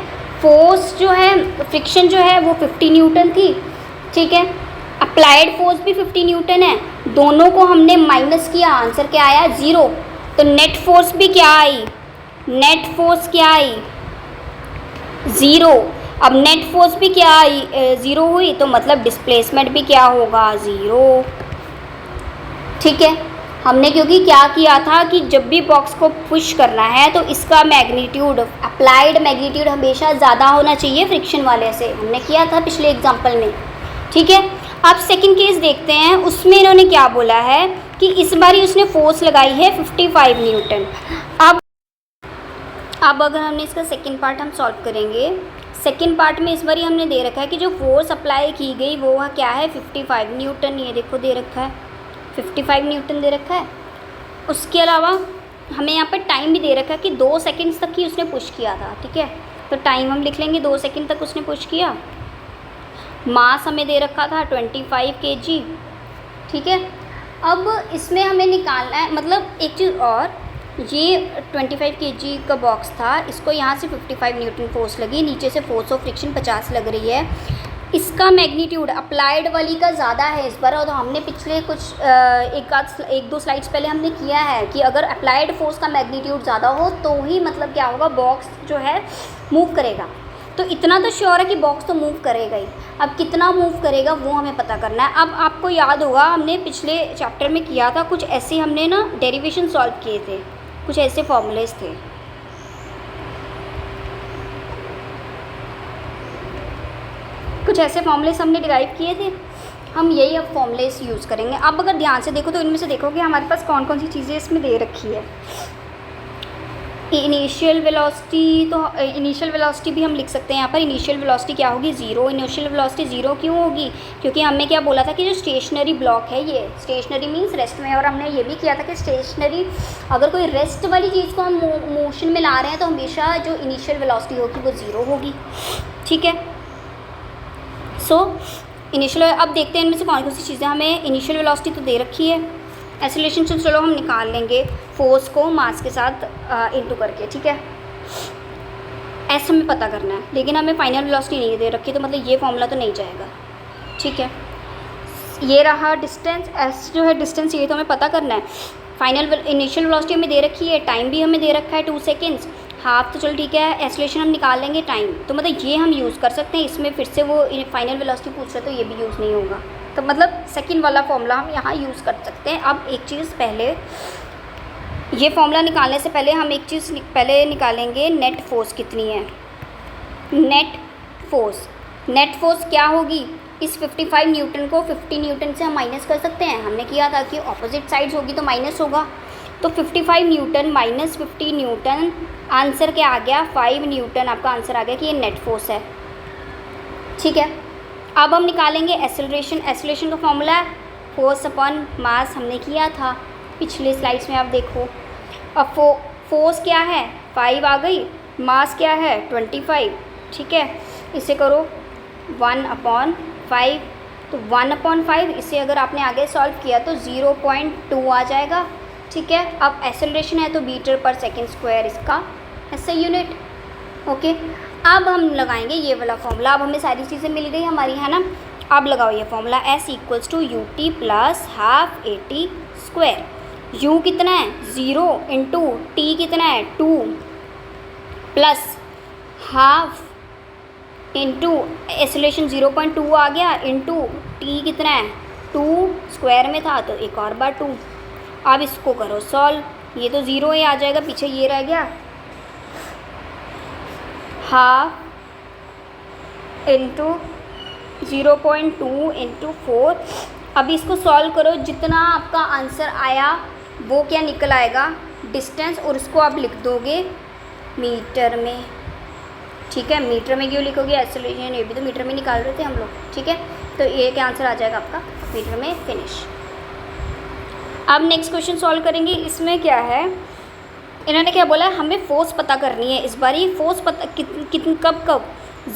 फोर्स जो है फ्रिक्शन जो है वो 50 न्यूटन थी, ठीक है। अप्लाइड फोर्स भी 50 न्यूटन है, दोनों को हमने माइनस किया, आंसर क्या आया, ज़ीरो। तो नेट फोर्स भी क्या आई, नेट फोर्स क्या आई, ज़ीरो। अब नेट फोर्स भी क्या आई, ज़ीरो हुई, तो मतलब डिस्प्लेसमेंट भी क्या होगा, ज़ीरो, ठीक है। हमने क्योंकि क्या किया था कि जब भी बॉक्स को पुश करना है तो इसका मैग्नीट्यूड, अप्लाइड मैग्नीट्यूड हमेशा ज़्यादा होना चाहिए फ्रिक्शन वाले से, हमने किया था पिछले एग्जाम्पल में, ठीक है। अब सेकंड केस देखते हैं, उसमें इन्होंने क्या बोला है कि इस बारी उसने फोर्स लगाई है 55 न्यूटन। अब अगर हमने इसका सेकंड पार्ट हम सॉल्व करेंगे, सेकंड पार्ट में इस बारी हमने दे रखा है कि जो फोर्स अप्लाई की गई वो क्या है, 55 न्यूटन, ये देखो दे रखा है 55 न्यूटन दे रखा है। उसके अलावा हमें यहाँ पर टाइम भी दे रखा है कि 2 सेकंड्स तक ही उसने पुश किया था, ठीक है। तो टाइम हम लिख लेंगे, 2 सेकंड तक उसने पुश किया। मास हमें दे रखा था 25 kg, ठीक है। अब इसमें हमें निकालना है, मतलब एक चीज़ और, ये 25 kg का बॉक्स था, इसको यहाँ से 55 न्यूटन फोर्स लगी, नीचे से फोर्स ऑफ फ्रिक्शन 50 लग रही है। इसका मैग्नीट्यूड अप्लाइड वाली का ज़्यादा है इस बार, और तो हमने पिछले कुछ एक दो स्लाइड्स पहले हमने किया है कि अगर अप्लाइड फोर्स का मैग्नीट्यूड ज़्यादा हो तो ही मतलब क्या होगा, बॉक्स जो है मूव करेगा। तो इतना तो श्योर है कि बॉक्स तो मूव करेगा ही, अब कितना मूव करेगा वो हमें पता करना है। अब आपको याद होगा हमने पिछले चैप्टर में किया था, कुछ ऐसे हमने ना डेरिवेशन सॉल्व किए थे, कुछ ऐसे फॉर्मूलेस थे, कुछ ऐसे फॉर्मूलेस हमने डिराइव किए थे, हम यही अब फॉर्मूलेस यूज़ करेंगे। अब अगर ध्यान से देखो तो इनमें से देखो कि हमारे पास कौन कौन सी चीज़ें इसमें दे रखी है। इनिशियल वेलोसिटी, तो इनिशियल वेलोसिटी भी हम लिख सकते हैं यहाँ पर। इनिशियल वेलोसिटी क्या होगी, ज़ीरो। इनिशियल वेलोसिटी ज़ीरो क्यों होगी, क्योंकि हमने क्या बोला था कि जो स्टेशनरी ब्लॉक है, ये स्टेशनरी मीन्स रेस्ट में, और हमने ये भी किया था कि स्टेशनरी अगर कोई रेस्ट वाली चीज़ को हम मोशन में ला रहे हैं तो हमेशा जो इनिशियल वेलोसिटी होगी वो ज़ीरो होगी, ठीक है। सो इनिशियल, अब देखते हैं इनमें से कौन कौन सी चीज़ें हमें, इनिशियल वेलोसिटी तो दे रखी है, ऐसे रिलेशनशिप चलो हम निकाल लेंगे फोर्स को मास के साथ इनटू करके, ठीक है। ऐसे हमें पता करना है, लेकिन हमें फाइनल वेलोसिटी नहीं दे रखी, तो मतलब ये फॉर्मूला तो नहीं जाएगा, ठीक है। ये रहा डिस्टेंस, एस जो है डिस्टेंस, ये तो हमें पता करना है। फाइनल इनिशियल वेलोसिटी हमें दे रखी है, टाइम भी हमें दे रखा है 2 सेकेंड्स, हाफ तो चलो ठीक है, एक्सेलरेशन हम निकाल लेंगे, टाइम तो मतलब ये हम यूज़ कर सकते हैं। इसमें फिर से वो फाइनल वेलोसिटी पूछ रहे तो ये भी यूज़ नहीं होगा, तो मतलब सेकंड वाला फॉर्मूला हम यहाँ यूज़ कर सकते हैं। अब एक चीज़ पहले, ये फॉर्मूला निकालने से पहले हम एक चीज़ पहले निकालेंगे, नेट फोर्स कितनी है। नेट फोर्स क्या होगी, इस 55 न्यूटन को 50 न्यूटन से हम माइनस कर सकते हैं। हमने किया था कि ऑपोजिट साइड्स होगी तो माइनस होगा, तो 55 न्यूटन माइनस 50 न्यूटन, आंसर क्या आ गया 5 न्यूटन, आपका आंसर आ गया कि ये नेट फोर्स है। ठीक है, अब हम निकालेंगे एसेलरेशन। एसेलरेशन का फॉर्मूला है फोर्स अपॉन मास, हमने किया था पिछले स्लाइड्स में, आप देखो। अब फोर्स क्या है 5 आ गई, मास क्या है 25। ठीक है, इसे करो 1/5, तो 1/5, इसे अगर आपने आगे सॉल्व किया तो 0.2 आ जाएगा। ठीक है, अब एसेलरेशन है तो मीटर पर सेकेंड स्क्वायर इसका ऐसे यूनिट। ओके, अब हम लगाएंगे ये वाला फॉर्मूला। अब हमें सारी चीज़ें मिल गई हमारी, है ना। अब लगाओ ये formula, S = UT + half AT²। U कितना है 0 इंटू T कितना है 2 प्लस हाफ इंटू एसेलरेशन 0.2 आ गया, इंटू T कितना है 2, स्क्वायर में था तो एक और बार 2। अब इसको करो सॉल्व, ये तो 0 ही आ जाएगा, पीछे ये रह गया, हाफ इंटू 0.2 इंटू 4। अब इसको सॉल्व करो, जितना आपका आंसर आया वो क्या निकल आएगा डिस्टेंस, और उसको आप लिख दोगे मीटर में। ठीक है, मीटर में क्यों लिखोगे, एसेलरेशन ये भी तो मीटर में निकाल रहे थे हम लोग। ठीक है, तो ये क्या आंसर आ जाएगा आपका मीटर में, फिनिश। अब नेक्स्ट क्वेश्चन सॉल्व करेंगे। इसमें क्या है, इन्होंने क्या बोला, हमें फोर्स पता करनी है। इस बार ये फोर्स पता कब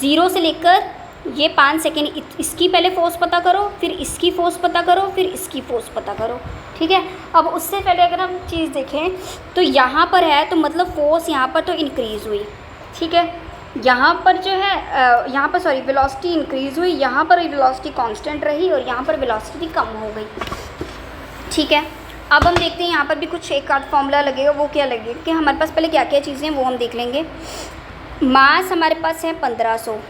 0 से लेकर ये 5 सेकेंड, इसकी पहले फोर्स पता करो, फिर इसकी फोर्स पता करो, फिर इसकी फोर्स पता करो। ठीक है, अब उससे पहले अगर हम चीज़ देखें तो यहाँ पर है, तो मतलब फोर्स यहाँ पर तो इंक्रीज़ हुई। ठीक है, यहाँ पर जो है यहाँ पर सॉरी वेलोसिटी इंक्रीज़ हुई, यहाँ पर वेलोसिटी कांस्टेंट रही, और यहाँ पर वेलोसिटी कम हो गई। ठीक है, अब हम देखते हैं यहाँ पर भी कुछ एक आध फॉर्मूला लगेगा। वो क्या लगेगा कि हमारे पास पहले क्या क्या चीज़ें हैं वो हम देख लेंगे। मास हमारे पास है 1500,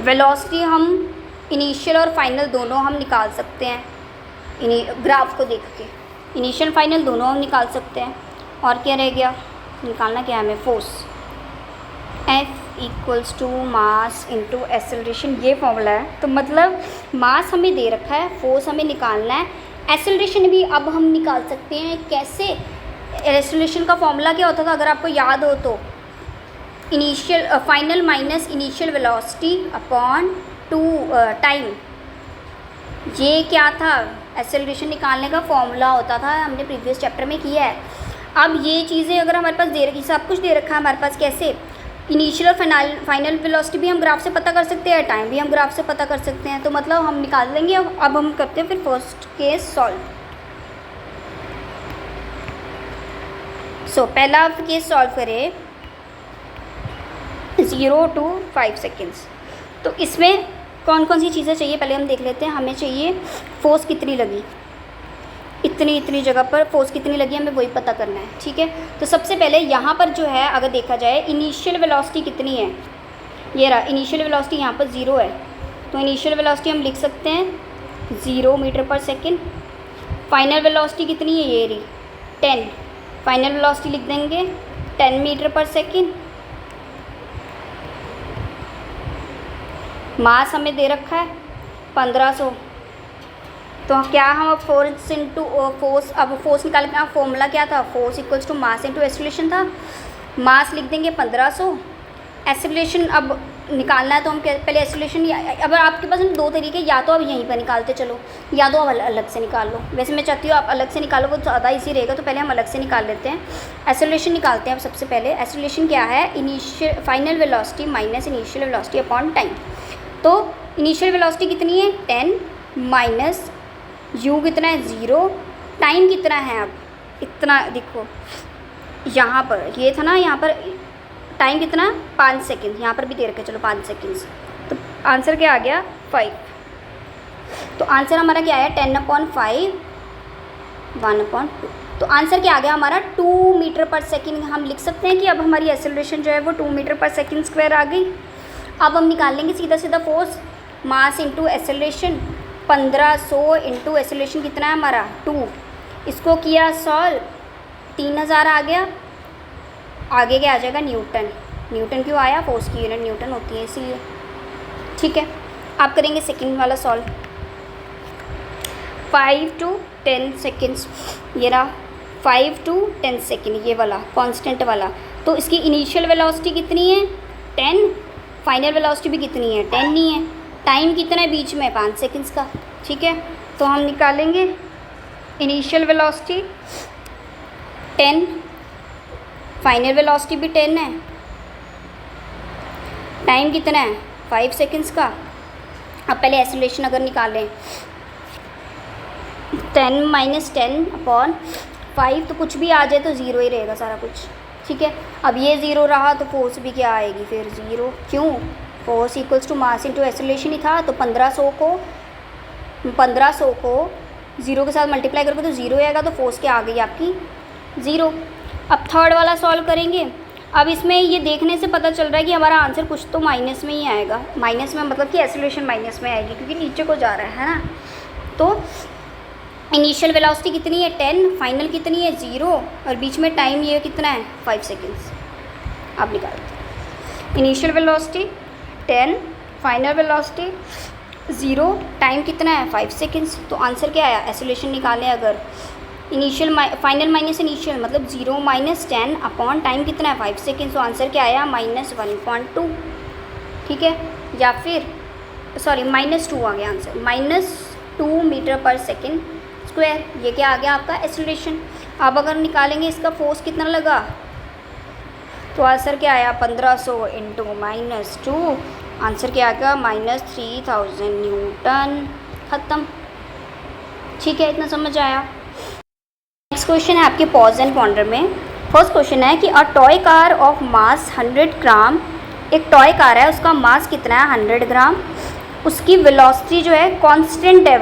वेलोसिटी हम इनिशियल और फाइनल दोनों हम निकाल सकते हैं, ग्राफ को देख के इनिशियल फाइनल दोनों हम निकाल सकते हैं। और क्या रह गया, निकालना क्या है हमें, force. F = mass into acceleration, ये फॉर्मूला है। तो मतलब मास हमें दे रखा है, फोर्स हमें निकालना है, एसेलरेशन भी अब हम निकाल सकते हैं। कैसे, एसेलरेशन का फॉर्मूला क्या होता था अगर आपको याद हो तो, initial final minus initial velocity upon 2 time. ये क्या था, एसेलरेशन निकालने का फॉर्मूला होता था, हमने प्रीवियस चैप्टर में किया है। अब ये चीज़ें अगर हमारे पास दे रखी, सब कुछ दे रखा है हमारे पास, कैसे इनिशियल और फाइनल वेलोसिटी भी हम ग्राफ से पता कर सकते हैं, टाइम भी हम ग्राफ से पता कर सकते हैं, तो मतलब हम निकाल लेंगे। अब हम करते हैं फिर फर्स्ट केस सॉल्व। सो पहला केस सॉल्व करें 0 to 5 सेकेंड्स। तो इसमें कौन कौन सी चीज़ें चाहिए पहले हम देख लेते हैं। हमें चाहिए फोर्स कितनी लगी, इतनी जगह पर फोर्स कितनी लगी हमें वही पता करना है। ठीक है, तो सबसे पहले यहाँ पर जो है अगर देखा जाए इनिशियल वेलोसिटी कितनी है, ये रहा इनिशियल वेलोसिटी, यहाँ पर 0 है, तो इनिशियल वेलोसिटी हम लिख सकते हैं 0 metre per second. Final velocity कितनी है, ये रही 10, फाइनल वेलोसिटी लिख देंगे 10 मीटर पर सेकेंड। मास हमें दे रखा है 1500, तो क्या हम अब फोर्स इंटू फोर्स, अब फोर्स निकालने का फॉर्मूला क्या था, फोर्स = मास इंटू एसेलरेशन था। मास लिख देंगे 1500, एसेलरेशन अब निकालना है तो हम पहले एसेलरेशन, अब आपके पास दो तरीके, या तो आप यहीं पर निकालते चलो या तो आप अलग से निकाल लो। वैसे मैं चाहती हूँ आप अलग से निकालो, वो ज़्यादा इजी रहेगा, तो पहले हम अलग से निकाल लेते हैं। एसेलरेशन निकालते हैं अब सबसे पहले। एसेलरेशन क्या है, initial final velocity minus initial velocity upon time. तो इनिशियल वेलोसिटी कितनी है 10 माइनस u कितना है 0, टाइम कितना है, अब इतना देखो यहाँ पर ये था ना, यहाँ पर टाइम कितना 5 सेकेंड, यहाँ पर भी दे रखे चलो 5 सेकेंड्स, तो आंसर क्या आ गया 5। तो आंसर हमारा क्या आया 10/5 1/2। तो आंसर क्या आ गया हमारा 2 मीटर पर सेकेंड। हम लिख सकते हैं कि अब हमारी एक्सेलरेशन जो है वो 2 मीटर पर सेकेंड स्क्वायर आ गई। अब हम निकाल लेंगे सीधा सीधा फोर्स, मास इंटू एक्सेलरेशन। 1500 इंटू एक्सेलरेशन कितना है हमारा 2। इसको किया सॉल्व, 3000 आ गया। आगे क्या आ जाएगा न्यूटन। न्यूटन क्यों आया, फोर्स की यूनिट न्यूटन होती है इसीलिए। ठीक है, आप करेंगे सेकंड वाला सॉल्व। 5 to 10 सेकेंड्स, ये रहा 5 to 10 सेकेंड, ये वाला कांस्टेंट वाला। तो इसकी इनिशियल वेलोसिटी कितनी है 10, फाइनल वेलोसिटी भी कितनी है 10 नहीं है। टाइम कितना है बीच में 5 सेकेंड्स का। ठीक है, तो हम निकालेंगे इनिशियल वेलोसिटी 10, फाइनल वेलोसिटी भी 10 है, टाइम कितना है 5 सेकेंड्स का। अब पहले एक्सेलरेशन अगर निकालें 10 - 10/5 तो कुछ भी आ जाए तो ज़ीरो ही रहेगा सारा कुछ। ठीक है, अब ये ज़ीरो रहा तो फोर्स भी क्या आएगी फिर ज़ीरो। क्यों, force equals to mass into acceleration ही था। तो 1500 को ज़ीरो के साथ मल्टीप्लाई करोगे तो ज़ीरो आएगा, तो फोर्स क्या आ गई आपकी ज़ीरो। अब थर्ड वाला सॉल्व करेंगे। अब इसमें ये देखने से पता चल रहा है कि हमारा आंसर कुछ तो माइनस में ही आएगा। माइनस में मतलब कि एक्सेलरेशन माइनस में आएगी क्योंकि नीचे को जा रहा है ना। तो इनिशियल वेलोसिटी कितनी है 10, फाइनल कितनी है 0 और बीच में टाइम ये कितना है 5 सेकेंड्स। आप निकालते initial velocity 10, final velocity 0, time कितना है 5 सेकेंड्स। तो आंसर क्या आया, एक्सेलरेशन निकालें अगर इनिशियल फाइनल माइनस इनिशियल मतलब 0 - 10 अपॉन टाइम कितना है 5 सेकेंड्स। तो आंसर क्या आया -1.2। ठीक है, या फिर सॉरी -2 आ गया answer, -2 metre per second square. ये क्या आ गया आपका एक्सेलरेशन। अब अगर निकालेंगे इसका फोर्स कितना लगा तो आंसर क्या आया 1500 इंटू -2, आंसर क्या आ गया -3000 न्यूटन। ख़त्म। ठीक है, इतना समझ आया। नेक्स्ट क्वेश्चन है आपके पॉज एंड पॉन्डर में। फर्स्ट क्वेश्चन है कि a toy car of mass 100 ग्राम, एक टॉय कार है उसका मास कितना है 100 ग्राम, उसकी वेलोसिटी जो है कांस्टेंट है,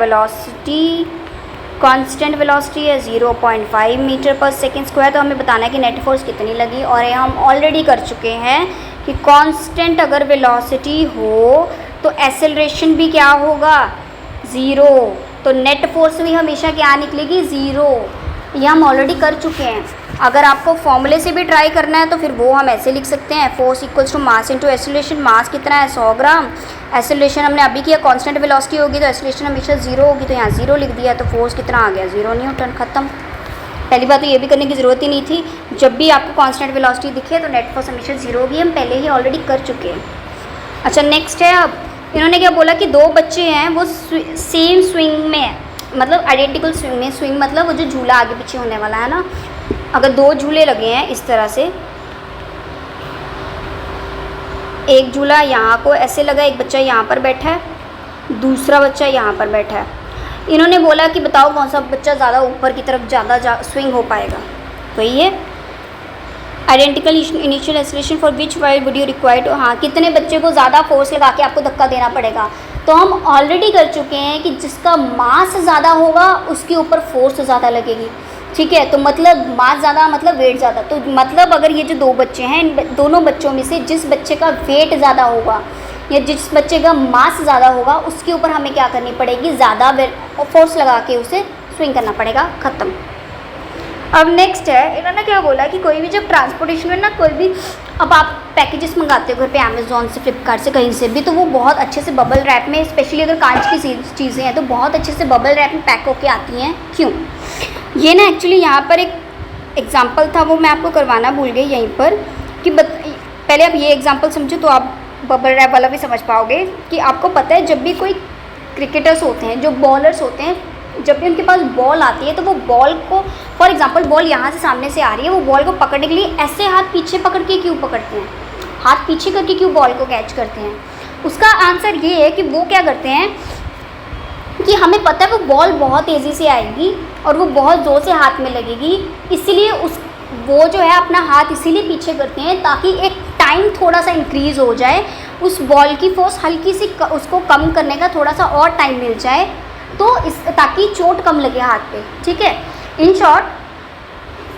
कांस्टेंट वेलोसिटी है 0.5 मीटर पर सेकेंड स्क्वायर। तो हमें बताना है कि नेट फोर्स कितनी लगी, और ये हम ऑलरेडी कर चुके हैं कि कांस्टेंट अगर वेलोसिटी हो तो एक्सेलरेशन भी क्या होगा 0, तो नेट फोर्स भी हमेशा क्या निकलेगी 0। ये हम ऑलरेडी कर चुके हैं। अगर आपको फॉर्मूले से भी ट्राई करना है तो फिर वो हम ऐसे लिख सकते हैं, force equals to mass into acceleration. Mass कितना है 100 ग्राम, एक्सेलरेशन हमने अभी किया कांस्टेंट वेलोसिटी होगी तो एक्सेलरेशन हमेशा 0 होगी, तो यहाँ 0 लिख दिया, तो फोर्स कितना आ गया 0 न्यूटन। ख़त्म। पहली बात तो ये भी करने की ज़रूरत ही नहीं थी, जब भी आपको कांस्टेंट वेलोसिटी दिखे तो नेट फोर्स हमेशा 0 होगी, हम पहले ही ऑलरेडी कर चुके हैं। अच्छा, नेक्स्ट है, अब इन्होंने क्या बोला कि 2 बच्चे हैं वो सेम स्विंग में है, मतलब आइडेंटिकल स्विंग में। स्विंग मतलब वो जो झूला आगे पीछे होने वाला है ना, अगर 2 झूले लगे हैं इस तरह से, एक झूला यहाँ को ऐसे लगा, एक बच्चा यहाँ पर बैठा है, दूसरा बच्चा यहाँ पर बैठा है। इन्होंने बोला कि बताओ कौन सा बच्चा ज़्यादा ऊपर की तरफ ज़्यादा स्विंग हो पाएगा। तो ये identical initial acceleration for which while would you require to, हाँ कितने बच्चे को ज़्यादा फोर्स लगा के आपको धक्का देना पड़ेगा। तो हम ऑलरेडी कर चुके हैं कि जिसका मास ज़्यादा होगा उसके ऊपर फोर्स ज़्यादा लगेगी। ठीक है, तो मतलब मास ज़्यादा मतलब वेट ज़्यादा, तो मतलब अगर ये जो 2 बच्चे हैं इन दोनों बच्चों में से जिस बच्चे का वेट ज़्यादा होगा या जिस बच्चे का मास ज़्यादा होगा उसके ऊपर हमें क्या करनी पड़ेगी, ज़्यादा फोर्स लगा के उसे स्विंग करना पड़ेगा। ख़त्म। अब नेक्स्ट है, इन्होंने क्या बोला कि कोई भी जब ट्रांसपोर्टेशन में ना कोई भी, अब आप पैकेजेस मंगाते हो घर पे अमेज़ॉन से, फ्लिपकार्ट से, कहीं से भी, तो वो बहुत अच्छे से बबल रैप में, स्पेशली अगर कांच की चीज़ें हैं तो बहुत अच्छे से बबल रैप में पैक होके आती हैं। क्यों, ये ना एक्चुअली यहाँ पर एक एग्जांपल था वो मैं आपको करवाना भूल गई यहीं पर कि पहले आप ये एग्जांपल समझो तो आप बबल रैप वाला भी समझ पाओगे। कि आपको पता है जब भी कोई क्रिकेटर्स होते हैं, जो बॉलर्स होते हैं, जब भी उनके पास बॉल आती है तो वो बॉल को, फॉर एग्जांपल बॉल यहाँ से सामने से आ रही है, वो बॉल को पकड़ने के लिए ऐसे हाथ पीछे पकड़ के क्यों पकड़ते हैं, हाथ पीछे करके क्यों बॉल को कैच करते हैं। उसका आंसर ये है कि वो क्या करते हैं कि हमें पता है वो बॉल बहुत तेज़ी से आएगी और वो बहुत ज़ोर से हाथ में लगेगी, इसलिए वो जो है अपना हाथ इसीलिए पीछे करते हैं ताकि एक टाइम थोड़ा सा इंक्रीज़ हो जाए, उस बॉल की फोर्स हल्की सी उसको कम करने का थोड़ा सा और टाइम मिल जाए, तो इस ताकि चोट कम लगे हाथ पे, ठीक है। इन शॉर्ट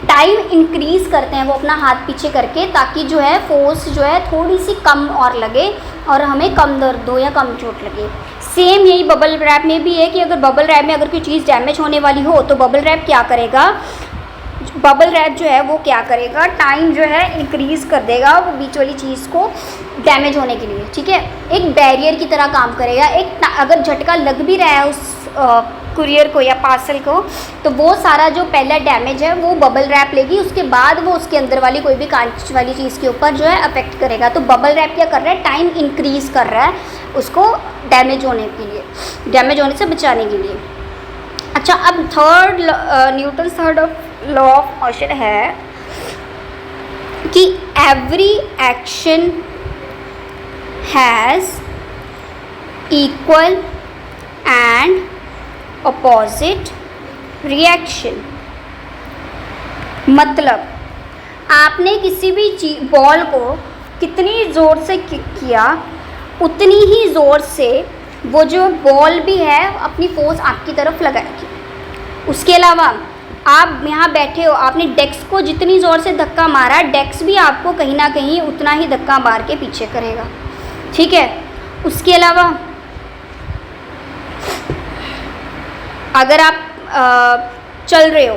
टाइम इंक्रीज़ करते हैं वो अपना हाथ पीछे करके, ताकि जो है फोर्स जो है थोड़ी सी कम और लगे और हमें कम दर्द हो या कम चोट लगे। सेम यही बबल रैप में भी है कि अगर बबल रैप में अगर कोई चीज़ डैमेज होने वाली हो तो बबल रैप क्या करेगा, बबल रैप जो है वो क्या करेगा, टाइम जो है इंक्रीज़ कर देगा वो बीच वाली चीज़ को डैमेज होने के लिए, ठीक है। एक बैरियर की तरह काम करेगा। एक अगर झटका लग भी रहा है उस कुरियर को या पार्सल को, तो वो सारा जो पहला डैमेज है वो बबल रैप लेगी, उसके बाद वो उसके अंदर वाली कोई भी कांच वाली चीज़ के ऊपर जो है अफेक्ट करेगा। तो बबल रैप क्या कर रहा है, टाइम इंक्रीज़ कर रहा है उसको डैमेज होने के लिए, डैमेज होने से बचाने के लिए। अच्छा, अब third Newton third law of motion है कि every action has equal and opposite reaction. मतलब आपने किसी भी बॉल को कितनी ज़ोर से किक किया, उतनी ही ज़ोर से वो जो बॉल भी है अपनी फोर्स आपकी तरफ लगाएगी। उसके अलावा आप यहाँ बैठे हो, आपने डेस्क को जितनी ज़ोर से धक्का मारा, डेस्क भी आपको कहीं ना कहीं उतना ही धक्का मार के पीछे करेगा, ठीक है। उसके अलावा अगर आप चल रहे हो,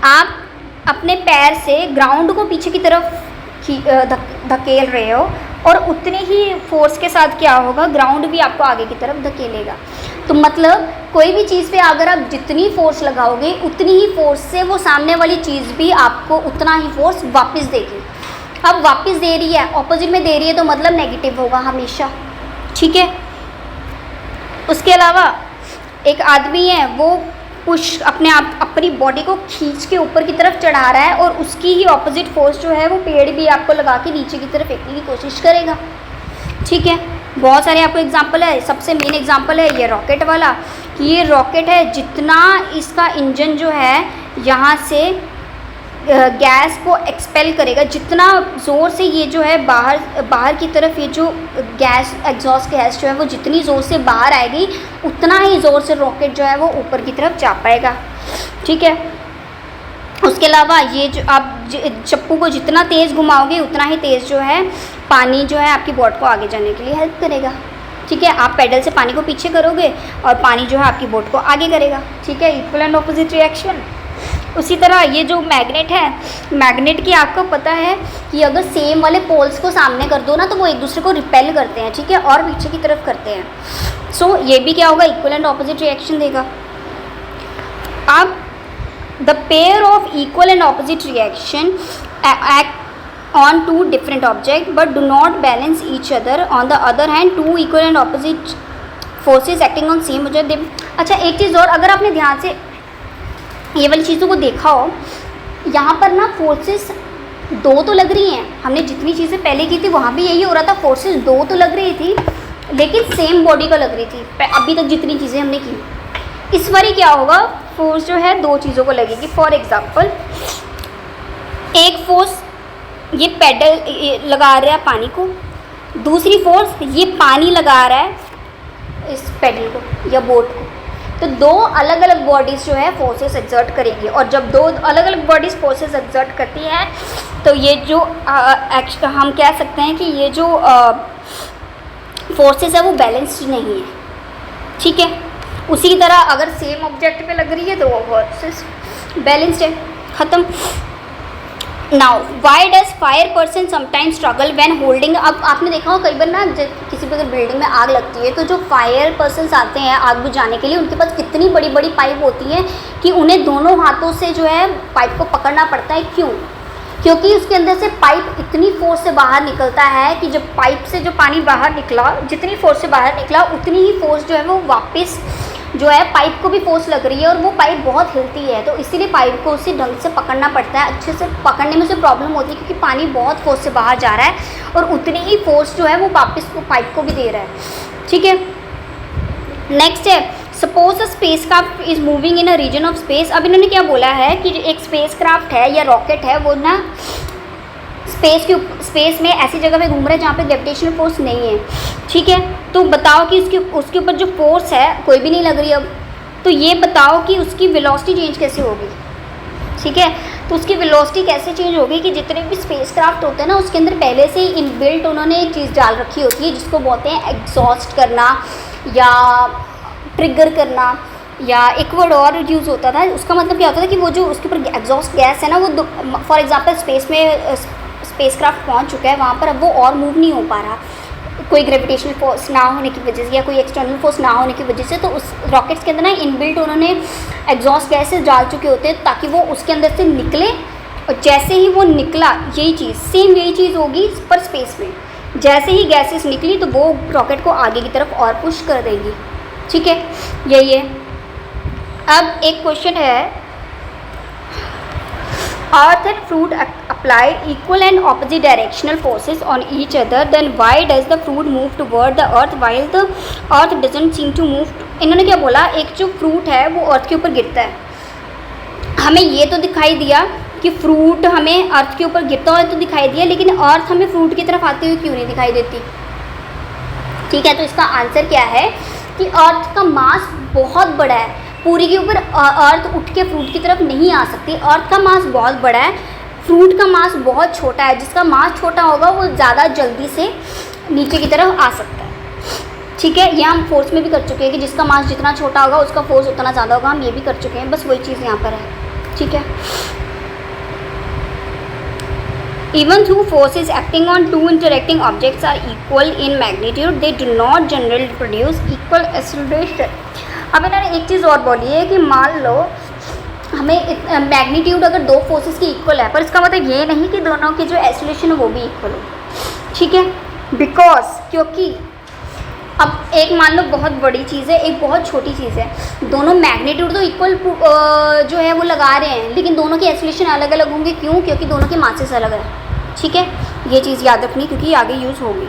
आप अपने पैर से ग्राउंड को पीछे की तरफ धकेल रहे हो और उतने ही फोर्स के साथ क्या होगा, ग्राउंड भी आपको आगे की तरफ धकेलेगा। तो मतलब कोई भी चीज़ पे अगर आप जितनी फोर्स लगाओगे उतनी ही फोर्स से वो सामने वाली चीज़ भी आपको उतना ही फोर्स वापस देगी। अब वापस दे रही है, ऑपोजिट में दे रही है, तो मतलब नेगेटिव होगा हमेशा, ठीक है। उसके अलावा एक आदमी है, वो पुश अपनी बॉडी को खींच के ऊपर की तरफ चढ़ा रहा है और उसकी ही ऑपोजिट फोर्स जो है वो पेड़ भी आपको लगा के नीचे की तरफ फेंकने की कोशिश करेगा, ठीक है। बहुत सारे आपको एग्जांपल है। सबसे मेन एग्जांपल है ये रॉकेट वाला, कि ये रॉकेट है, जितना इसका इंजन जो है यहाँ से गैस को एक्सपेल करेगा, जितना ज़ोर से ये जो है बाहर की तरफ ये जो गैस एग्जॉस्ट गैस जो है वो जितनी ज़ोर से बाहर आएगी, उतना ही ज़ोर से रॉकेट जो है वो ऊपर की तरफ जा पाएगा, ठीक है। उसके अलावा ये जो आप चप्पू को जितना तेज़ घुमाओगे उतना ही तेज़ जो है पानी जो है आपकी बोट को आगे जाने के लिए हेल्प करेगा, ठीक है। आप पैडल से पानी को पीछे करोगे और पानी जो है आपकी बोट को आगे करेगा, ठीक है। Equal and opposite reaction. उसी तरह ये जो मैग्नेट है, मैग्नेट की आपको पता है कि अगर सेम वाले पोल्स को सामने कर दो ना तो वो एक दूसरे को रिपेल करते हैं, ठीक है, और पीछे की तरफ करते हैं। सो ये भी क्या होगा, इक्वल एंड ऑपोजिट रिएक्शन देगा। अब the pair of equal and opposite reaction act on two different objects but do not balance each other. On the other hand, two equal and opposite forces acting on same object. अच्छा, एक चीज़ और, अगर आपने ध्यान से ये वाली चीज़ों को देखा हो, यहाँ पर ना फोर्सेस दो तो लग रही हैं। हमने जितनी चीज़ें पहले की थी वहाँ भी यही हो रहा था, फोर्सेस दो तो लग रही थी लेकिन सेम बॉडी का लग रही थी अभी तक जितनी चीज़ें हमने की। इस बारी क्या होगा, फोर्स जो है दो चीज़ों को लगेगी। फॉर एग्ज़ाम्पल, एक फोर्स ये पैडल लगा रहा है पानी को, दूसरी फोर्स ये पानी लगा रहा है इस पैडल को या बोट को। तो दो अलग अलग बॉडीज़ जो है फोर्सेस एक्सर्ट करेंगी, और जब दो अलग अलग बॉडीज़ फोर्सेस एक्सर्ट करती हैं तो ये जो हम कह सकते हैं कि ये जो फोर्सेस है वो बैलेंस्ड नहीं है, ठीक है। उसी की तरह अगर सेम ऑब्जेक्ट पे लग रही है तो वो फोर्सेस बैलेंस्ड है, ख़त्म। Now why does fire person sometimes struggle when holding. अब आपने देखा हो कई बार ना, किसी भी अगर बिल्डिंग में आग लगती है तो जो फायर पर्सन आते हैं आग बुझाने के लिए, उनके पास कितनी बड़ी बड़ी पाइप होती हैं कि उन्हें दोनों हाथों से जो है पाइप को पकड़ना पड़ता है। क्यों? क्योंकि उसके अंदर से पाइप इतनी फोर्स से बाहर निकलता है कि जब पाइप से जो पानी बाहर निकला, जितनी फोर्स से बाहर निकला उतनी ही फोर्स जो है वो वापस जो है पाइप को भी फोर्स लग रही है, और वो पाइप बहुत हिलती है, तो इसीलिए पाइप को उसी ढंग से पकड़ना पड़ता है। अच्छे से पकड़ने में से प्रॉब्लम होती है क्योंकि पानी बहुत फोर्स से बाहर जा रहा है और उतनी ही फोर्स जो है वो वापस को पाइप को भी दे रहा है, ठीक है। नेक्स्ट है, suppose a spacecraft is moving in a region of space. अब इन्होंने क्या बोला है कि एक स्पेस क्राफ्ट है या रॉकेट है, वो ना स्पेस में ऐसी जगह पे घूम रहा है जहाँ पे ग्रेविटेशनल फोर्स नहीं है, ठीक है। तो बताओ कि उसके ऊपर जो फोर्स है कोई भी नहीं लग रही अब, तो ये बताओ कि उसकी वेलोसिटी चेंज कैसे होगी, ठीक है। तो उसकी वेलोसिटी कैसे चेंज होगी कि जितने भी स्पेसक्राफ्ट होते हैं ना उसके अंदर पहले से ही इनबिल्ट उन्होंने एक चीज़ डाल रखी होती है जिसको बोलते हैं एग्जॉस्ट करना या ट्रिगर करना, या एक वर्ड और यूज़ होता था, उसका मतलब क्या होता था कि वो जो उसके ऊपर एग्जॉस्ट गैस है ना वो फॉर एग्जांपल स्पेस में स्पेसक्राफ्ट पहुंच चुका है वहाँ पर, अब वो और मूव नहीं हो पा रहा कोई ग्रेविटेशनल फोर्स ना होने की वजह से या कोई एक्सटर्नल फोर्स ना होने की वजह से, तो उस रॉकेट्स के अंदर ना इनबिल्ट उन्होंने एग्जॉस्ट गैसेस डाल चुके होते हैं ताकि वो उसके अंदर से निकले, और जैसे ही वो निकला यही चीज़ सेम यही चीज़ होगी पर स्पेस में, जैसे ही गैसेस निकली तो वो रॉकेट को आगे की तरफ और पुश कर देंगी, ठीक है, यही है। अब एक क्वेश्चन है, Earth and fruit apply equal and opposite directional forces on each other, then why does the fruit move toward the earth while the earth doesn't seem to move? इन्होंने क्या बोला, एक जो फ्रूट है वो अर्थ के ऊपर गिरता है, हमें ये तो दिखाई दिया कि फ्रूट हमें अर्थ के ऊपर गिरता हुआ तो दिखाई दिया, लेकिन अर्थ हमें फ्रूट की तरफ आती हुई क्यों नहीं दिखाई देती, ठीक है। तो इसका आंसर क्या है कि अर्थ का मास बहुत बड़ा है, पूरी के ऊपर अर्थ उठ के फ्रूट की तरफ नहीं आ सकती, अर्थ का मास बहुत बड़ा है, फ्रूट का मास बहुत छोटा है, जिसका मास छोटा होगा वो ज़्यादा जल्दी से नीचे की तरफ आ सकता है, ठीक है। ये हम फोर्स में भी कर चुके हैं कि जिसका मास जितना छोटा होगा उसका फोर्स उतना ज़्यादा होगा, हम ये भी कर चुके हैं, बस वही चीज़ यहाँ पर है, ठीक है। Even though forces acting on two interacting objects are equal in magnitude, they do not generally produce equal acceleration. अब इन्होंने एक चीज़ और बोली है कि मान लो हमें मैग्नीट्यूड अगर दो फोर्सेस की इक्वल है, पर इसका मतलब ये नहीं कि दोनों की जो एक्सेलरेशन है वो भी इक्वल हो, ठीक है। बिकॉज क्योंकि अब एक मान लो बहुत बड़ी चीज़ है, एक बहुत छोटी चीज़ है, दोनों मैग्नीट्यूड तो इक्वल जो है वो लगा रहे हैं, लेकिन दोनों की एक्सेलरेशन अलग अलग होंगे, क्यों, क्योंकि दोनों के मासेस अलग है, ठीक है। ये चीज़ याद रखनी क्योंकि ये आगे यूज़ होगी।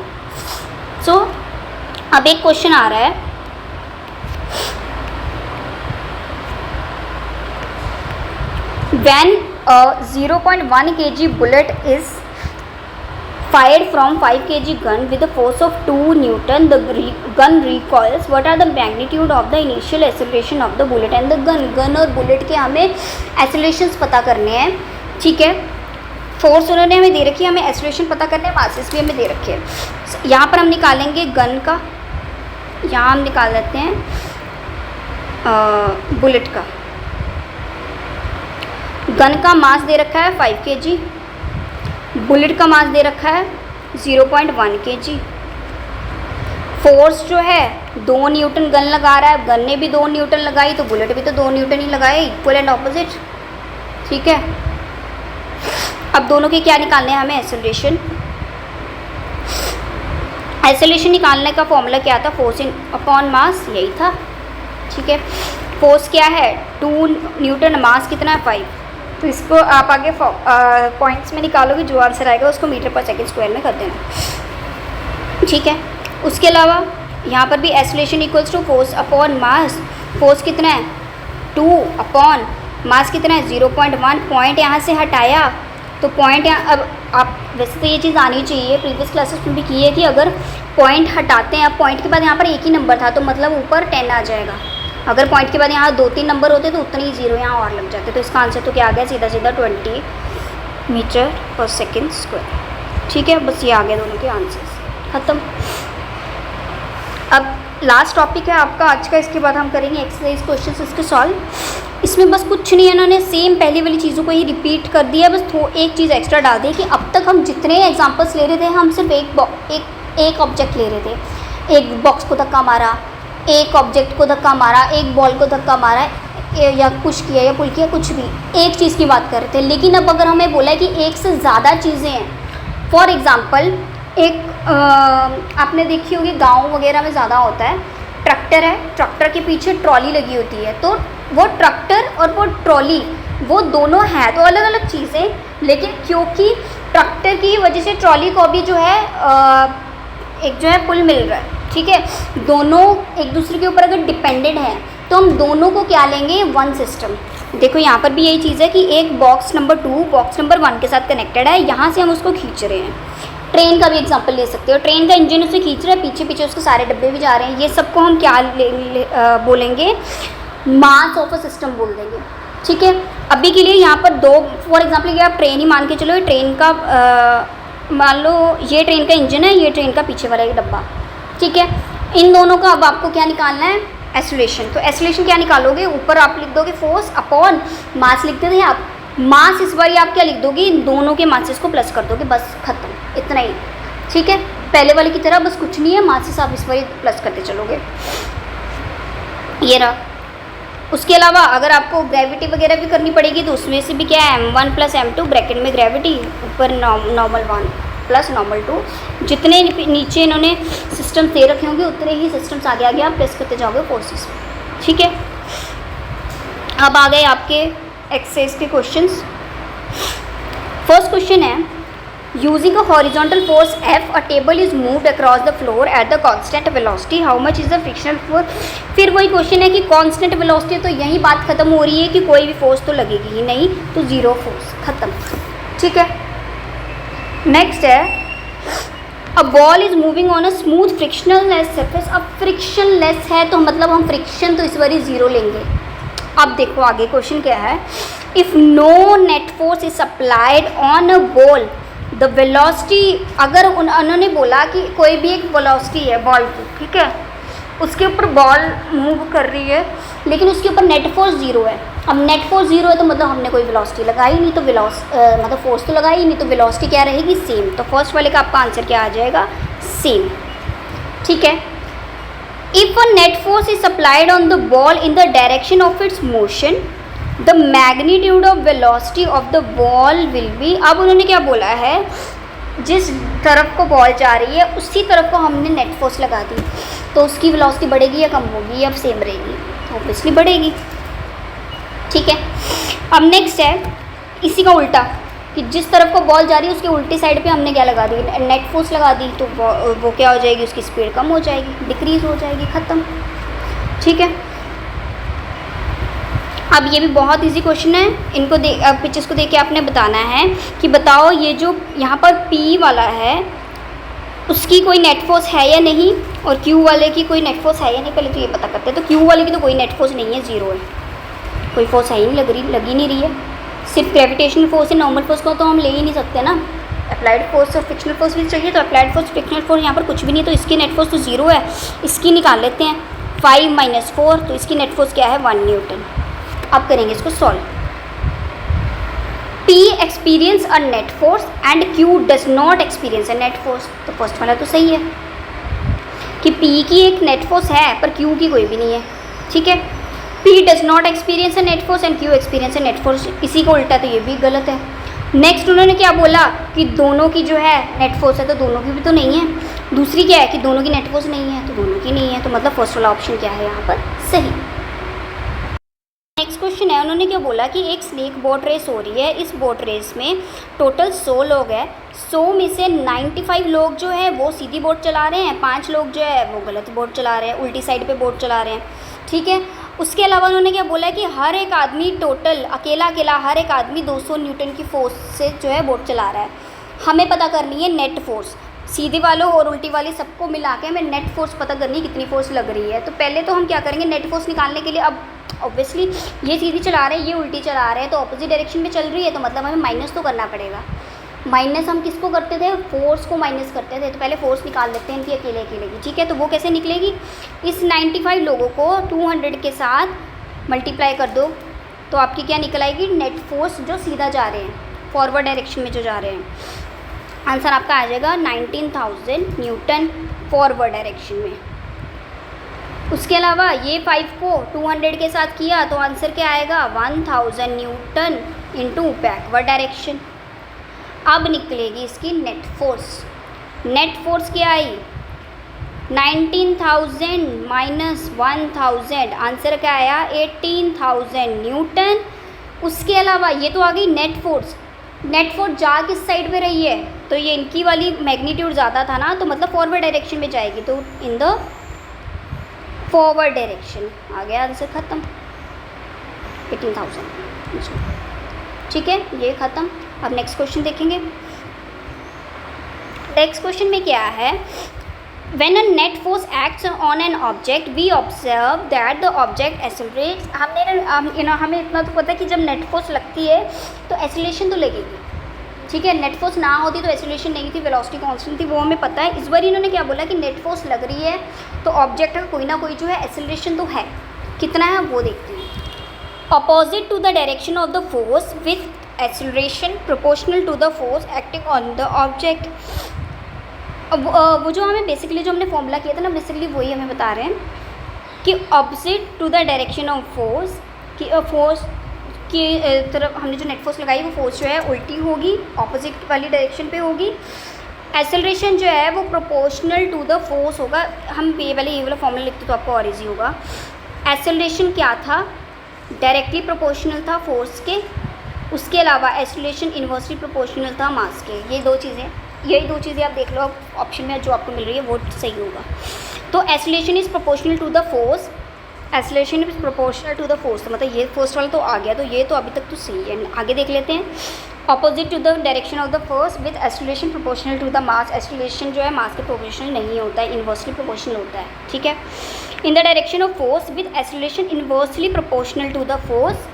सो अब एक क्वेश्चन आ रहा है, when a 0.1 kg bullet is fired from 5 kg gun with a force of 2 Newton, the gun recoils. What are the magnitude of the initial acceleration of the bullet and the gun? Gun और bullet के हमें एक्सेलरेशंस पता करने हैं, ठीक है। Force उन्होंने हमें दे रखी है, हमें एक्सेलरेशन पता करने हैं, मासेस भी हमें दे रखे हैं। यहाँ पर हम निकालेंगे गन का, यहाँ हम निकाल लेते हैं बुलेट का। गन का मास दे रखा है 5 kg, बुलेट का मास दे रखा है 0.1 kg। फोर्स जो है 2 न्यूटन गन लगा रहा है, गन ने भी 2 न्यूटन लगाई तो बुलेट भी तो 2 न्यूटन ही लगाए, इक्वल एंड ऑपोजिट, ठीक है। अब दोनों के क्या निकालने हैं हमें, एक्सेलरेशन। एक्सेलरेशन निकालने का फॉर्मूला क्या था, फोर्स इन अपॉन मास, यही था, ठीक है। फोर्स क्या है 2 न्यूटन, मास कितना है 5, तो इसको आप आगे पॉइंट्स में निकालोगे, जो आंसर आएगा उसको मीटर पर सेकंड स्क्वायर में कर देना, ठीक है। उसके अलावा यहाँ पर भी acceleration equals to force upon mass, force कितना है 2 अपॉन मास कितना है 0.1, पॉइंट यहाँ से हटाया तो पॉइंट यहाँ, अब आप वैसे तो ये चीज़ आनी चाहिए, प्रीवियस क्लासेस में भी की है कि अगर पॉइंट हटाते हैं, अब पॉइंट के बाद यहाँ पर एक ही नंबर था तो मतलब ऊपर 10 आ जाएगा, अगर पॉइंट के बाद यहाँ 2-3 नंबर होते तो उतने ही जीरो यहाँ और लग जाते, तो इसका आंसर तो क्या आ गया, सीधा सीधा 20 मीटर पर सेकेंड स्क्वायर, ठीक है। बस ये आ गया दोनों के आंसर्स, ख़त्म। अब लास्ट टॉपिक है आपका आज का, इसके बाद हम करेंगे एक्सरसाइज क्वेश्चंस इसके सॉल्व। इसमें बस कुछ नहीं है, इन्होंने सेम पहली वाली चीज़ों को ही रिपीट कर दिया, बस एक चीज़ एक्स्ट्रा डाल दी कि अब तक हम जितने एग्जांपल्स ले रहे थे हम सिर्फ एक ऑब्जेक्ट ले रहे थे, एक बॉक्स को धक्का मारा, एक ऑब्जेक्ट को धक्का मारा, एक बॉल को धक्का मारा या पुश किया या पुल किया, कुछ भी एक चीज़ की बात कर रहे थे। लेकिन अब अगर हमें बोला है कि एक से ज़्यादा चीज़ें हैं, फॉर एग्ज़ाम्पल एक आपने देखी होगी गाँव वगैरह में ज़्यादा होता है, ट्रैक्टर है, ट्रैक्टर के पीछे ट्रॉली लगी होती है, तो वो ट्रैक्टर और वो ट्रॉली वो दोनों हैं तो अलग अलग चीज़ें, लेकिन क्योंकि ट्रैक्टर की वजह से ट्रॉली को भी जो है एक जो है पुल मिल रहा है, ठीक है। दोनों एक दूसरे के ऊपर अगर डिपेंडेंट हैं तो हम दोनों को क्या लेंगे, वन सिस्टम। देखो यहाँ पर भी यही चीज़ है कि एक बॉक्स नंबर 2 बॉक्स नंबर 1 के साथ कनेक्टेड है, यहाँ से हम उसको खींच रहे हैं। ट्रेन का भी एग्जांपल ले सकते हो, ट्रेन का इंजन उसे खींच रहा है, पीछे पीछे उसके सारे डब्बे भी जा रहे हैं, ये सबको हम क्या बोलेंगे, मास ऑफ अ सिस्टम बोल देंगे, ठीक है। अभी के लिए यहाँ पर दो, फॉर एग्जांपल ये आप ट्रेन ही मान के चलो, ये ट्रेन का मान लो ये ट्रेन का इंजन है, ये ट्रेन का पीछे वाला एक डब्बा, ठीक है। इन दोनों का अब आपको क्या निकालना है, एक्सेलरेशन। तो एक्सेलरेशन क्या निकालोगे, ऊपर आप लिख दोगे फोर्स अपॉन मास लिखते थे आप, मास इस बार आप क्या लिख दोगे, इन दोनों के मासेस को प्लस कर दोगे, बस खत्म, इतना ही, ठीक है। पहले वाले की तरह बस कुछ नहीं है, मासेस आप इस बार प्लस करते चलोगे, ये रहा। उसके अलावा अगर आपको ग्रेविटी वगैरह भी करनी पड़ेगी तो उसमें से भी क्या है, m1 + m2 ब्रैकेट में ग्रेविटी, ऊपर नॉर्मल 1 + नॉर्मल 2, जितने नीचे इन्होंने सिस्टम दे रखे होंगे उतने ही सिस्टम्स आगे आगे आप प्रेस करते जाओगे फोर्सेस, ठीक है। अब आ गए आपके एक्सरसाइज के क्वेश्चंस। फर्स्ट क्वेश्चन है, using a horizontal force F a table is moved across the floor at the constant velocity, how much is the frictional force. फिर वही क्वेश्चन है कि कांस्टेंट वेलोसिटी, तो यही बात खत्म हो रही है कि कोई भी फोर्स तो लगेगी ही नहीं, तो जीरो फोर्स, खत्म, ठीक है। नेक्स्ट है, a ball is moving on a smooth frictional less surface. अब फ्रिक्शन लेस है तो मतलब हम फ्रिक्शन तो इस बार जीरो लेंगे। अब देखो आगे क्वेश्चन क्या है, if no net force is applied on a ball the velocity, अगर उन्होंने बोला कि कोई भी एक वेलोसिटी है बॉल की, ठीक है, उसके ऊपर बॉल मूव कर रही है लेकिन उसके ऊपर नेट फोर्स जीरो है। अब नेट फोर्स जीरो है तो मतलब हमने कोई वेलोसिटी लगाई नहीं, तो मतलब फोर्स तो लगाई ही नहीं, तो वेलोसिटी क्या रहेगी, सेम। तो फर्स्ट वाले का आपका आंसर क्या आ जाएगा, सेम, ठीक है। If a net force is applied on the ball in the direction of its motion the magnitude of velocity of the ball will be. अब उन्होंने क्या बोला है, जिस तरफ को बॉल जा रही है उसी तरफ को हमने नेट फोर्स लगा दी, तो उसकी वेलोसिटी बढ़ेगी या कम होगी, या सेम रहेगी, ऑब्वियसली बढ़ेगी, ठीक है। अब नेक्स्ट है इसी का उल्टा, कि जिस तरफ को बॉल जा रही है उसके उल्टी साइड पे हमने क्या लगा दी, नेट फोर्स लगा दी, तो वो क्या हो जाएगी, उसकी स्पीड कम हो जाएगी, डिक्रीज हो जाएगी, ख़त्म, ठीक है। अब ये भी बहुत इजी क्वेश्चन है, इनको अब पिक्चर्स को देख के आपने बताना है कि बताओ ये जो यहाँ पर P वाला है उसकी कोई नेट फोर्स है या नहीं, और Q वाले की कोई नेट फोर्स है या नहीं, पहले तो ये पता करते हैं। तो Q वाले की तो कोई नेट फोर्स नहीं है, जीरो है, कोई फोर्स है ही नहीं, लगी नहीं रही है, सिर्फ ग्रेविटेशनल फोर्स है, नॉर्मल फोर्स को तो हम ले ही नहीं सकते ना, अप्लाइड फोर्स और फ्रिक्शनल फोर्स भी चाहिए, तो अप्लाइड फोर्स फ्रिक्शनल फोर्स यहाँ पर कुछ भी नहीं, तो इसकी नेट फोर्स तो जीरो है, इसकी निकाल लेते हैं 5 - 4, तो इसकी नेट फोर्स क्या है, 1 न्यूटन। अब करेंगे इसको solve. P experience a net force and Q does not experience a net force. तो फर्स्ट वाला तो सही है कि P की एक नेट फोर्स है पर Q की कोई भी नहीं है, ठीक है। P does not experience a net force and Q experience a net force, इसी को उल्टा, तो ये भी गलत है। नेक्स्ट उन्होंने क्या बोला कि दोनों की जो है नेट फोर्स है, तो दोनों की भी तो नहीं है। दूसरी क्या है कि दोनों की नेट फोर्स नहीं है, तो दोनों की नहीं है, तो मतलब फर्स्ट वाला ऑप्शन क्या है यहाँ पर सही। नेक्स्ट क्वेश्चन है, उन्होंने क्या बोला कि एक स्नेक बोट रेस हो रही है, इस बोट रेस में टोटल 100 लोग हैं, 100 में से 95 लोग जो है वो सीधी बोट चला रहे हैं, 5 लोग जो है वो गलत बोट चला रहे हैं, उल्टी साइड पे बोट चला रहे हैं, ठीक है। उसके अलावा उन्होंने क्या बोला कि हर एक आदमी टोटल अकेला हर एक आदमी 200 न्यूटन की फोर्स से जो है बोट चला रहा है। हमें पता करनी है नेट फोर्स, सीधे वालों और उल्टी वाली सबको मिला के हमें नेट फोर्स पता करनी है कितनी फोर्स लग रही है। तो पहले तो हम क्या करेंगे, नेट फोर्स निकालने के लिए, अब ऑब्वियसली ये सीधी चला रहे हैं, ये उल्टी चला रहे हैं, तो ऑपोजिट डायरेक्शन में चल रही है, तो मतलब हमें माइनस तो करना पड़ेगा। माइनस हम किसको करते थे, फोर्स को माइनस करते थे, तो पहले फोर्स निकाल लेते हैं इनकी अकेले की, ठीक है। तो वो कैसे निकलेगी, इस 95 लोगों को 200 के साथ मल्टीप्लाई कर दो, तो आपकी क्या निकल आएगी, नेट फोर्स जो सीधा जा रहे हैं, फॉरवर्ड डायरेक्शन में जो जा रहे हैं। आंसर आपका आ जाएगा 19,000 न्यूटन फॉरवर्ड डायरेक्शन में। उसके अलावा ये 5 को 200 के साथ किया तो आंसर क्या आएगा, 1000 न्यूटन इंटू बैकवर्ड डायरेक्शन। अब निकलेगी इसकी नेट फोर्स। नेट फोर्स क्या आई, 19,000 माइनस 1000, आंसर क्या आया 18,000 न्यूटन। उसके अलावा ये तो आ गई नेट फोर्स। नेट फोर्स जा किस साइड पे रही है, तो ये इनकी वाली मैग्नीट्यूड ज़्यादा था ना, तो मतलब फॉरवर्ड डायरेक्शन में जाएगी, तो इन द फॉरवर्ड डायरेक्शन आ गया, आंसर ख़त्म 18,000, ठीक है, ये ख़त्म। अब नेक्स्ट क्वेश्चन देखेंगे। नेक्स्ट क्वेश्चन में क्या है, When a net force acts on an object, we observe that the object accelerates. हमें इतना तो पता है कि जब नेट फोर्स लगती है तो एक्सीलरेशन तो लगेगी, ठीक है। नेट फोर्स ना होती तो एक्सीलरेशन नहीं थी, वेलोसिटी कांस्टेंट थी, वो हमें पता है। इस बार इन्होंने क्या बोला कि नेट फोर्स लग रही है तो ऑब्जेक्ट का कोई ना कोई जो है एक्सीलरेशन तो है, कितना है वो देखते हैं। Opposite to the direction of the force with acceleration proportional to the force acting on the object. अब वो जो हमें बेसिकली जो हमने फॉर्मूला किया था ना, बेसिकली वही हमें बता रहे हैं कि opposite to the direction of force, कि फोर्स की तरफ हमने जो नेट फोर्स लगाई वो फोर्स जो है उल्टी होगी, ऑपोजिट वाली डायरेक्शन पे होगी। एक्सेलरेशन जो है वो प्रोपोर्शनल टू द फोर्स होगा। हम ये वाला फॉर्मूला लिखते तो आपको और ईजी होगा। एक्सेलरेशन क्या था, डायरेक्टली प्रोपोर्शनल था फोर्स के, उसके अलावा एक्सेलरेशन इन्वर्सली प्रोपोर्शनल था मास के। ये दो चीज़ें, यही दो चीज़ें आप देख लो ऑप्शन में जो आपको मिल रही है वो सही होगा। तो acceleration is proportional to the force, acceleration is proportional to the force, तो मतलब ये फर्स्ट वाला तो आ गया, तो ये तो अभी तक तो सही है। आगे देख लेते हैं। Opposite to the direction of the force with acceleration proportional to the mass. Acceleration जो है मास के प्रोपोर्शनल नहीं होता है, इन्वर्सली प्रोपोर्शनल होता है, ठीक है। In the direction of force with acceleration inversely proportional to the force,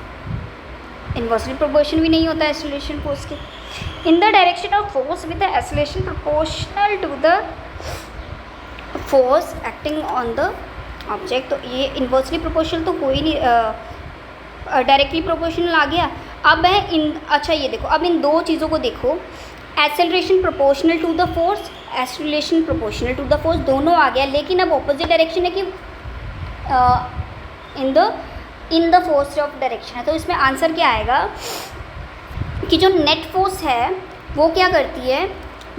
inversely proportion भी नहीं होता है एक्सेलरेशन फोर्स के। In the direction of force with the acceleration proportional to the force acting on the object, तो ये inversely proportional तो कोई नहीं, डायरेक्टली प्रोपोर्शनल आ गया। अब है इन, अच्छा ये देखो, अब इन दो चीज़ों को देखो, acceleration proportional to the force, acceleration proportional to the force, दोनों आ गया, लेकिन अब ऑपोजिट डायरेक्शन है कि in the force of direction है। तो इसमें आंसर क्या आएगा कि जो नेट फोर्स है वो क्या करती है,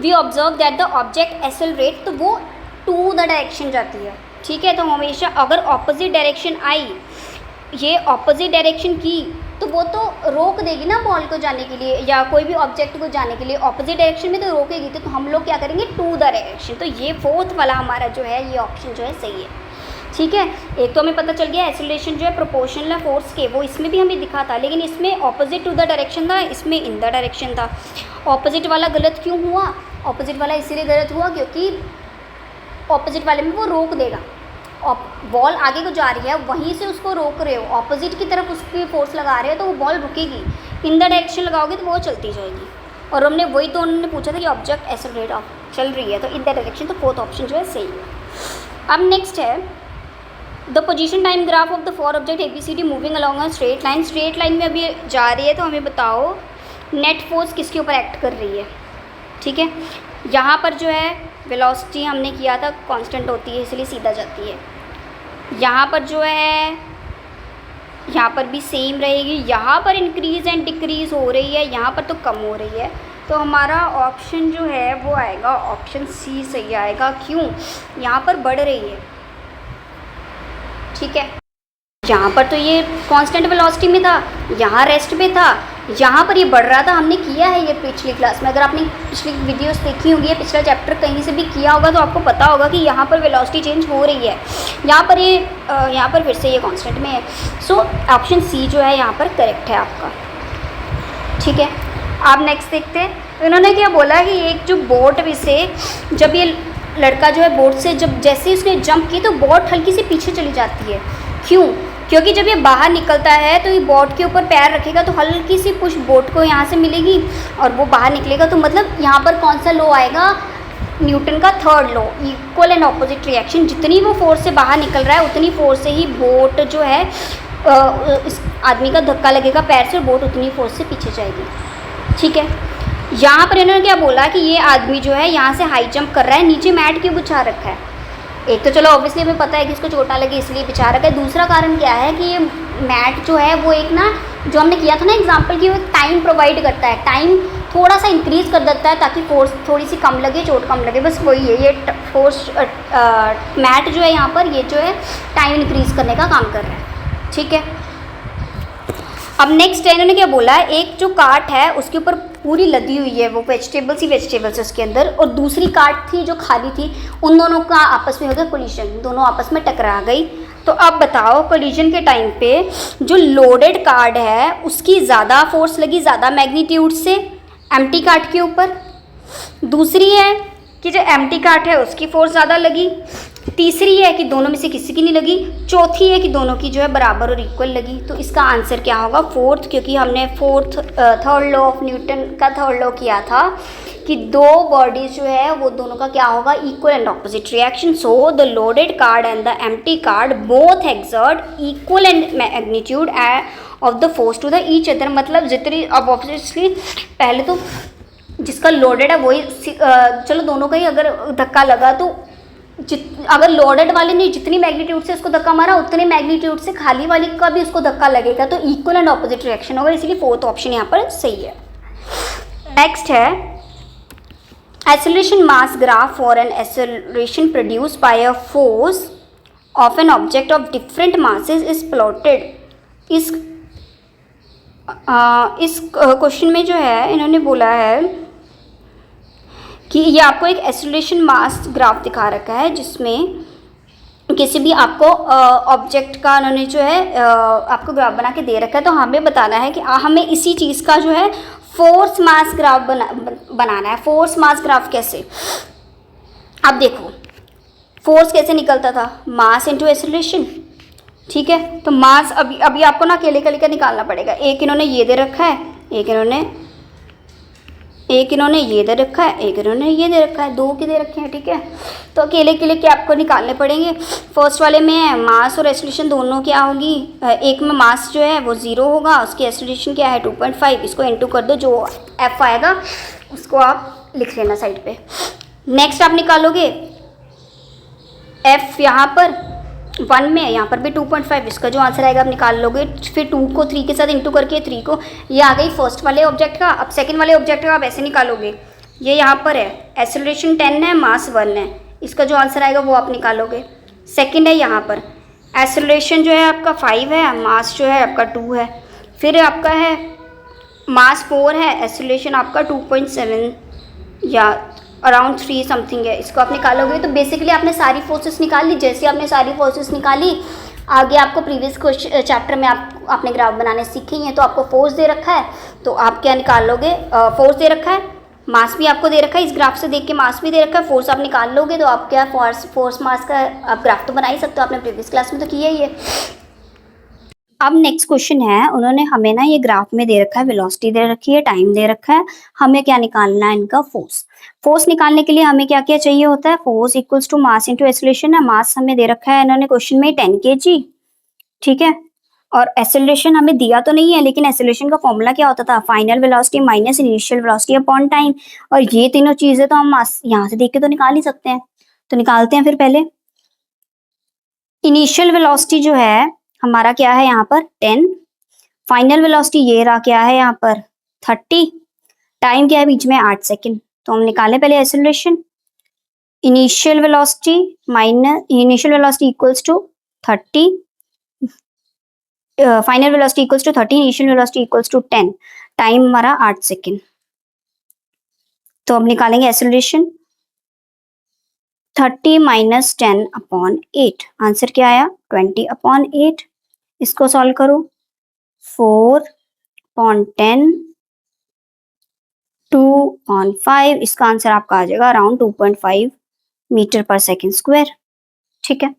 we observe that the object accelerate, तो वो टू द डायरेक्शन जाती है, ठीक है। तो हमेशा अगर ऑपोजिट डायरेक्शन आई, ये ऑपोजिट डायरेक्शन की, तो वो तो रोक देगी ना बॉल को जाने के लिए या कोई भी ऑब्जेक्ट को जाने के लिए, ऑपोजिट डायरेक्शन में तो रोकेगी। तो हम लोग क्या करेंगे, टू द डायरेक्शन। तो ये फोर्थ वाला हमारा जो है ये ऑप्शन जो है सही है, ठीक है। एक तो हमें पता चल गया एक्सेलरेशन जो है प्रोपोर्शनल है फोर्स के, वो इसमें भी हमें दिखा था, लेकिन इसमें ऑपोजिट टू द डायरेक्शन था, इसमें इन द डायरेक्शन था। ऑपोजिट वाला गलत क्यों हुआ, ऑपोजिट वाला इसीलिए गलत हुआ क्योंकि ऑपोजिट वाले में वो रोक देगा, बॉल आगे को जा रही है, वहीं से उसको रोक रहे हो, ऑपोजिट की तरफ उसकी फोर्स लगा रहे हो तो वो बॉल रुकेगी। इन द डायरेक्शन लगाओगे तो वो चलती जाएगी। और हमने वही तो उन्होंने पूछा था कि ऑब्जेक्ट एक्सेलरेट चल रही है, तो इन द डायरेक्शन, तो फोर्थ ऑप्शन जो है सही है। अब नेक्स्ट है the position time graph of the four object ABCD moving along a straight line. Straight line में अभी जा रही है, तो हमें बताओ नेट फोर्स किसके ऊपर एक्ट कर रही है, ठीक है। यहाँ पर जो है वेलोसिटी हमने किया था कांस्टेंट होती है इसलिए सीधा जाती है। यहाँ पर जो है, यहाँ पर भी सेम रहेगी, यहाँ पर इंक्रीज़ एंड डिक्रीज़ हो रही है, यहाँ पर तो कम हो रही है। तो हमारा ऑप्शन जो है वो आएगा ऑप्शन सी सही आएगा। क्यों, यहाँ पर बढ़ रही है, ठीक है। यहाँ पर तो ये कांस्टेंट वेलोसिटी में था, यहाँ रेस्ट पे था, यहाँ पर ये बढ़ रहा था। हमने किया है ये पिछली क्लास में, अगर आपने पिछली वीडियोस देखी होंगी या पिछला चैप्टर कहीं से भी किया होगा तो आपको पता होगा कि यहाँ पर वेलोसिटी चेंज हो रही है, यहाँ पर ये यहाँ पर फिर से ये कांस्टेंट में है। सो ऑप्शन सी जो है यहाँ पर करेक्ट है आपका, ठीक है। आप नेक्स्ट देखते हैं, इन्होंने क्या बोला कि एक जो बोट में से जब ये लड़का जो है बोट से जब जैसे ही उसने जंप की तो बोट हल्की सी पीछे चली जाती है। क्यों, क्योंकि जब ये बाहर निकलता है तो ये बोट के ऊपर पैर रखेगा तो हल्की सी पुश बोट को यहाँ से मिलेगी और वो बाहर निकलेगा। तो मतलब यहाँ पर कौन सा लॉ आएगा, न्यूटन का third law, equal and opposite reaction. जितनी वो फोर्स से बाहर निकल रहा है उतनी फोर्स से ही बोट जो है इस आदमी का धक्का लगेगा पैर से और बोट उतनी फोर्स से पीछे जाएगी, ठीक है। यहाँ पर इन्होंने क्या बोला कि ये आदमी जो है यहाँ से हाई जंप कर रहा है, नीचे मैट क्यों बिछा रखा है। एक तो चलो ऑब्वियसली हमें पता है कि इसको चोटा लगे इसलिए बिछा रखा है। दूसरा कारण क्या है कि ये मैट जो है वो एक ना, जो हमने किया था ना एग्जांपल की, वो एक टाइम प्रोवाइड करता है, टाइम थोड़ा सा इंक्रीज़ कर देता है ताकि फोर्स थोड़ी सी कम लगे, चोट कम लगे, बस वही है। ये फोर्स मैट जो है यहाँ पर ये जो है टाइम इंक्रीज़ करने का काम कर रहा है, ठीक है। अब नेक्स्ट है, इन्होंने क्या बोला है, एक जो कार्ट है उसके ऊपर पूरी लदी हुई है वो वेजिटेबल्स ही वेजिटेबल्स उसके अंदर, और दूसरी कार्ट थी जो खाली थी, उन दोनों का आपस में हो गया कोलिजन, दोनों आपस में टकरा गई। तो अब बताओ कोलिजन के टाइम पे जो लोडेड कार्ड है उसकी ज़्यादा फोर्स लगी, ज़्यादा मैग्नीट्यूड से एम्प्टी कार्ड के ऊपर। दूसरी है कि जो एम्प्टी कार्ट है उसकी फोर्स ज़्यादा लगी, तीसरी है कि दोनों में से किसी की नहीं लगी, चौथी है कि दोनों की जो है बराबर और इक्वल लगी। तो इसका आंसर क्या होगा? फोर्थ, क्योंकि हमने थर्ड लॉ ऑफ न्यूटन का थर्ड लॉ किया था कि दो बॉडीज जो है वो दोनों का क्या होगा? Equal and opposite reaction. So the loaded card and the empty card both exert equal and magnitude of the force to the each other. मतलब जितनी, अब ऑब्वियसली पहले तो जिसका लोडेड है वही, चलो दोनों का ही अगर धक्का लगा तो अगर लोडेड वाले ने जितनी मैग्नीट्यूड से उसको धक्का मारा उतने मैग्नीट्यूड से खाली वाली का भी उसको धक्का लगेगा, तो इक्वल एंड ऑपोजिट रिएक्शन होगा, इसलिए फोर्थ ऑप्शन यहाँ पर सही है। नेक्स्ट है acceleration mass graph for an acceleration produced by a force of an object of different masses is plotted. इस क्वेश्चन में जो है इन्होंने बोला है कि ये आपको एक एक्सेलरेशन मास ग्राफ दिखा रखा है जिसमें किसी भी आपको ऑब्जेक्ट का उन्होंने जो है आपको ग्राफ बना के दे रखा है। तो हमें बताना है कि हमें इसी चीज़ का जो है फोर्स मास ग्राफ बनाना है। फोर्स मास ग्राफ कैसे? अब देखो फोर्स कैसे निकलता था? मास इंटू एक्सेलरेशन, ठीक है। तो मास अभी आपको ना अकेले का निकालना पड़ेगा। एक इन्होंने ये दे रखा है, एक इन्होंने ये दे रखा है, एक इन्होंने ये दे रखा है, दो के दे रखे हैं, ठीक है। तो अकेले के आपको निकालने पड़ेंगे। फर्स्ट वाले में मास और एक्सेलरेशन दोनों क्या होगी? एक में मास जो है वो 0 होगा, उसकी एक्सेलरेशन क्या है 2.5, इसको इनटू कर दो, जो F आएगा उसको आप लिख लेना साइड पे। नेक्स्ट आप निकालोगे F यहाँ पर 1 में, यहाँ पर भी 2.5, इसका जो आंसर आएगा आप निकाल लोगे। फिर 2 को 3 के साथ इंटू करके 3 को, ये आ गई फर्स्ट वाले ऑब्जेक्ट का। अब सेकंड वाले ऑब्जेक्ट का आप ऐसे निकालोगे, ये यहाँ पर है, एक्सेलरेशन 10 है, मास 1 है, इसका जो आंसर आएगा वो आप निकालोगे। सेकंड है यहाँ पर, एक्सेलरेशन जो है आपका 5 है, मास जो है आपका 2 है। फिर आपका है मास 4 है, एक्सेलरेशन आपका 2.7 या अराउंड 3 समथिंग है, इसको आप निकालोगे। तो बेसिकली आपने सारी फोर्सेस निकाल ली। जैसे आपने सारी फोर्सेस निकाली, आगे आपको प्रीवियस चैप्टर में आपने ग्राफ बनाने सीखे हैं, तो आपको फोर्स दे रखा है, तो आप क्या निकाल लोगे? फोर्स दे रखा है, मास भी आपको दे रखा है, इस ग्राफ से देख के मास भी दे रखा है, फोर्स आप निकाल लोगे तो आप क्या फोर्स मास का आप ग्राफ तो बना ही सकते हो, आपने प्रीवियस क्लास में तो किया ही है। अब नेक्स्ट क्वेश्चन है, उन्होंने हमें ना ये ग्राफ में दे रखा है, वेलोसिटी दे रखी है, टाइम दे रखा है, हमें क्या निकालना है? इनका फोर्स। फोर्स निकालने के लिए हमें क्या क्या चाहिए होता है? Force equals to mass into acceleration है। मास हमें दे रखा है इन्होंने क्वेश्चन में 10 kg, ठीक है। और एक्सेलरेशन हमें दिया तो नहीं है, लेकिन एक्सेलरेशन का फॉर्मूला क्या होता था? Final velocity minus initial velocity upon time. और ये तीनों चीजें तो हम यहाँ से देख के तो निकाल ही सकते हैं, तो निकालते हैं। फिर पहले इनिशियल वेलोसिटी जो है हमारा क्या है यहाँ पर 10, फाइनल वेलोसिटी ये रहा क्या है यहाँ पर 30, टाइम क्या है बीच में 8 सेकेंड। तो हम निकालें पहले acceleration. Initial velocity equals to 30, final velocity equals to 30, initial velocity equals to 10, time हमारा 8 सेकेंड। तो अब निकालेंगे एक्सेलरेशन 30 माइनस 10 अपॉन 8, आंसर क्या आया 20 अपॉन 8। इसको सॉल्व करो, 4 अपॉन 10, 2 अपॉन 5, इसका आंसर आपका आ जाएगा around 2.5 metre per second square, ठीक है।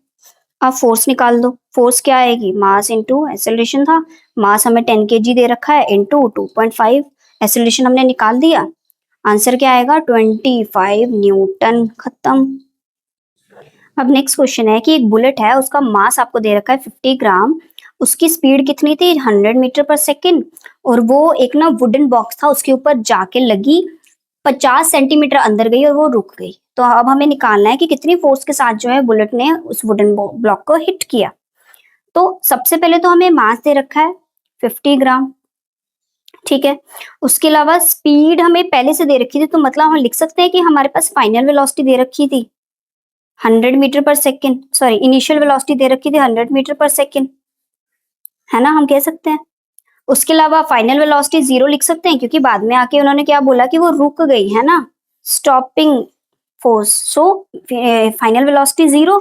अब फोर्स निकाल दो। फोर्स क्या आएगी? मास इंटू एक्सेलरेशन था, मास हमें 10 kg दे रखा है, इंटू 2.5, एक्सेलरेशन हमने निकाल दिया, आंसर क्या आएगा 25 न्यूटन। खत्म। अब नेक्स्ट क्वेश्चन है कि एक बुलेट है, उसका मास आपको दे रखा है 50 ग्राम, उसकी स्पीड कितनी थी 100 मीटर पर सेकेंड, और वो एक ना वुडन बॉक्स था, उसके ऊपर जाके लगी, 50 सेंटीमीटर अंदर गई और वो रुक गई। तो अब हमें निकालना है कि कितनी फोर्स के साथ जो है बुलेट ने उस वुडन ब्लॉक को हिट किया। तो सबसे पहले तो हमें मास दे रखा है 50 ग्राम, ठीक है। उसके अलावा स्पीड हमें पहले से दे रखी थी, तो मतलब हम लिख सकते हैं कि हमारे पास फाइनल वेलोसिटी दे रखी थी 100 metre per second, sorry initial velocity दे रखी थी 100 मीटर पर सेकेंड, है ना, हम कह सकते हैं। उसके अलावा फाइनल वेलोसिटी 0 लिख सकते हैं, क्योंकि बाद में आके उन्होंने क्या बोला कि वो रुक गई, है ना, stopping force, so final velocity 0।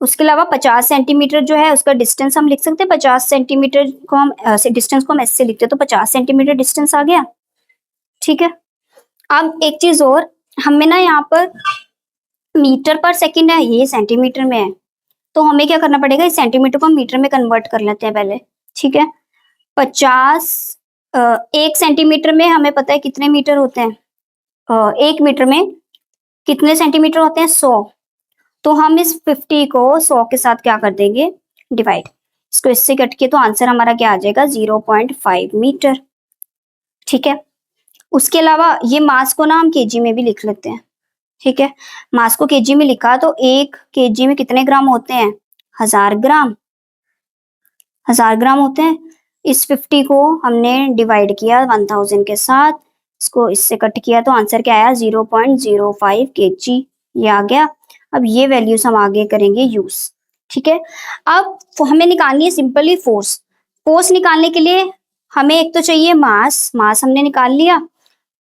उसके अलावा 50 सेंटीमीटर जो है उसका डिस्टेंस हम लिख सकते हैं, 50 सेंटीमीटर को हम डिस्टेंस को हम ऐसे लिखते हैं, तो 50 सेंटीमीटर डिस्टेंस आ गया, ठीक है। अब एक चीज और, हमें ना यहाँ पर मीटर पर सेकंड है, ये सेंटीमीटर में है, तो हमें क्या करना पड़ेगा, इस सेंटीमीटर को मीटर में कन्वर्ट कर लेते हैं पहले। ठीक है, 50 एक सेंटीमीटर में हमें पता है कितने मीटर होते हैं, एक मीटर में कितने सेंटीमीटर होते हैं, 100। तो हम इस 50 को 100 के साथ क्या कर देंगे, डिवाइड, इसको इससे कट के तो आंसर हमारा क्या आ जाएगा, 0.5 मीटर। ठीक है, उसके अलावा ये मास को ना हम केजी में भी लिख लेते हैं। ठीक है, मास को केजी में लिखा तो 1 केजी में कितने ग्राम होते हैं, 1000 ग्राम, 1000 ग्राम होते हैं। इस 50 को हमने डिवाइड किया 1000 के साथ, इसको इससे कट किया तो आंसर क्या आया, 0.05 केजी, ये आ गया। अब ये वैल्यूज हम आगे करेंगे यूज। ठीक है, अब हमें निकालनी है सिंपली फोर्स। फोर्स निकालने के लिए हमें एक तो चाहिए मास, मास हमने निकाल लिया।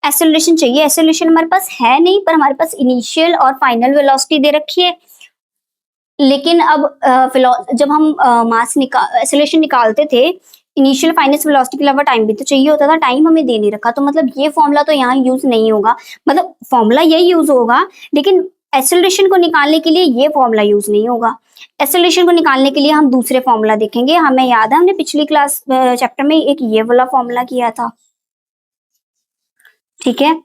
एक्सेलरेशन चाहिए, एक्सेलरेशन हमारे पास है नहीं, पर हमारे पास इनिशियल और फाइनल वेलोसिटी दे रखी है। लेकिन अब जब हम मास एक्सेलरेशन निकालते थे, इनिशियल फाइनल वेलोसिटी के अलावा टाइम भी तो चाहिए होता था, टाइम हमें दे नहीं रखा, तो मतलब ये फॉर्मूला तो यहाँ यूज नहीं होगा, मतलब फॉर्मूला यही यूज होगा, लेकिन एक्सेलरेशन को निकालने के लिए ये फॉर्मूला यूज नहीं होगा। एक्सेलरेशन को निकालने के लिए हम दूसरे फॉर्मूला देखेंगे। हमें याद है हमने पिछली क्लास चैप्टर में एक ये वाला फॉर्मूला किया था। ठीक है,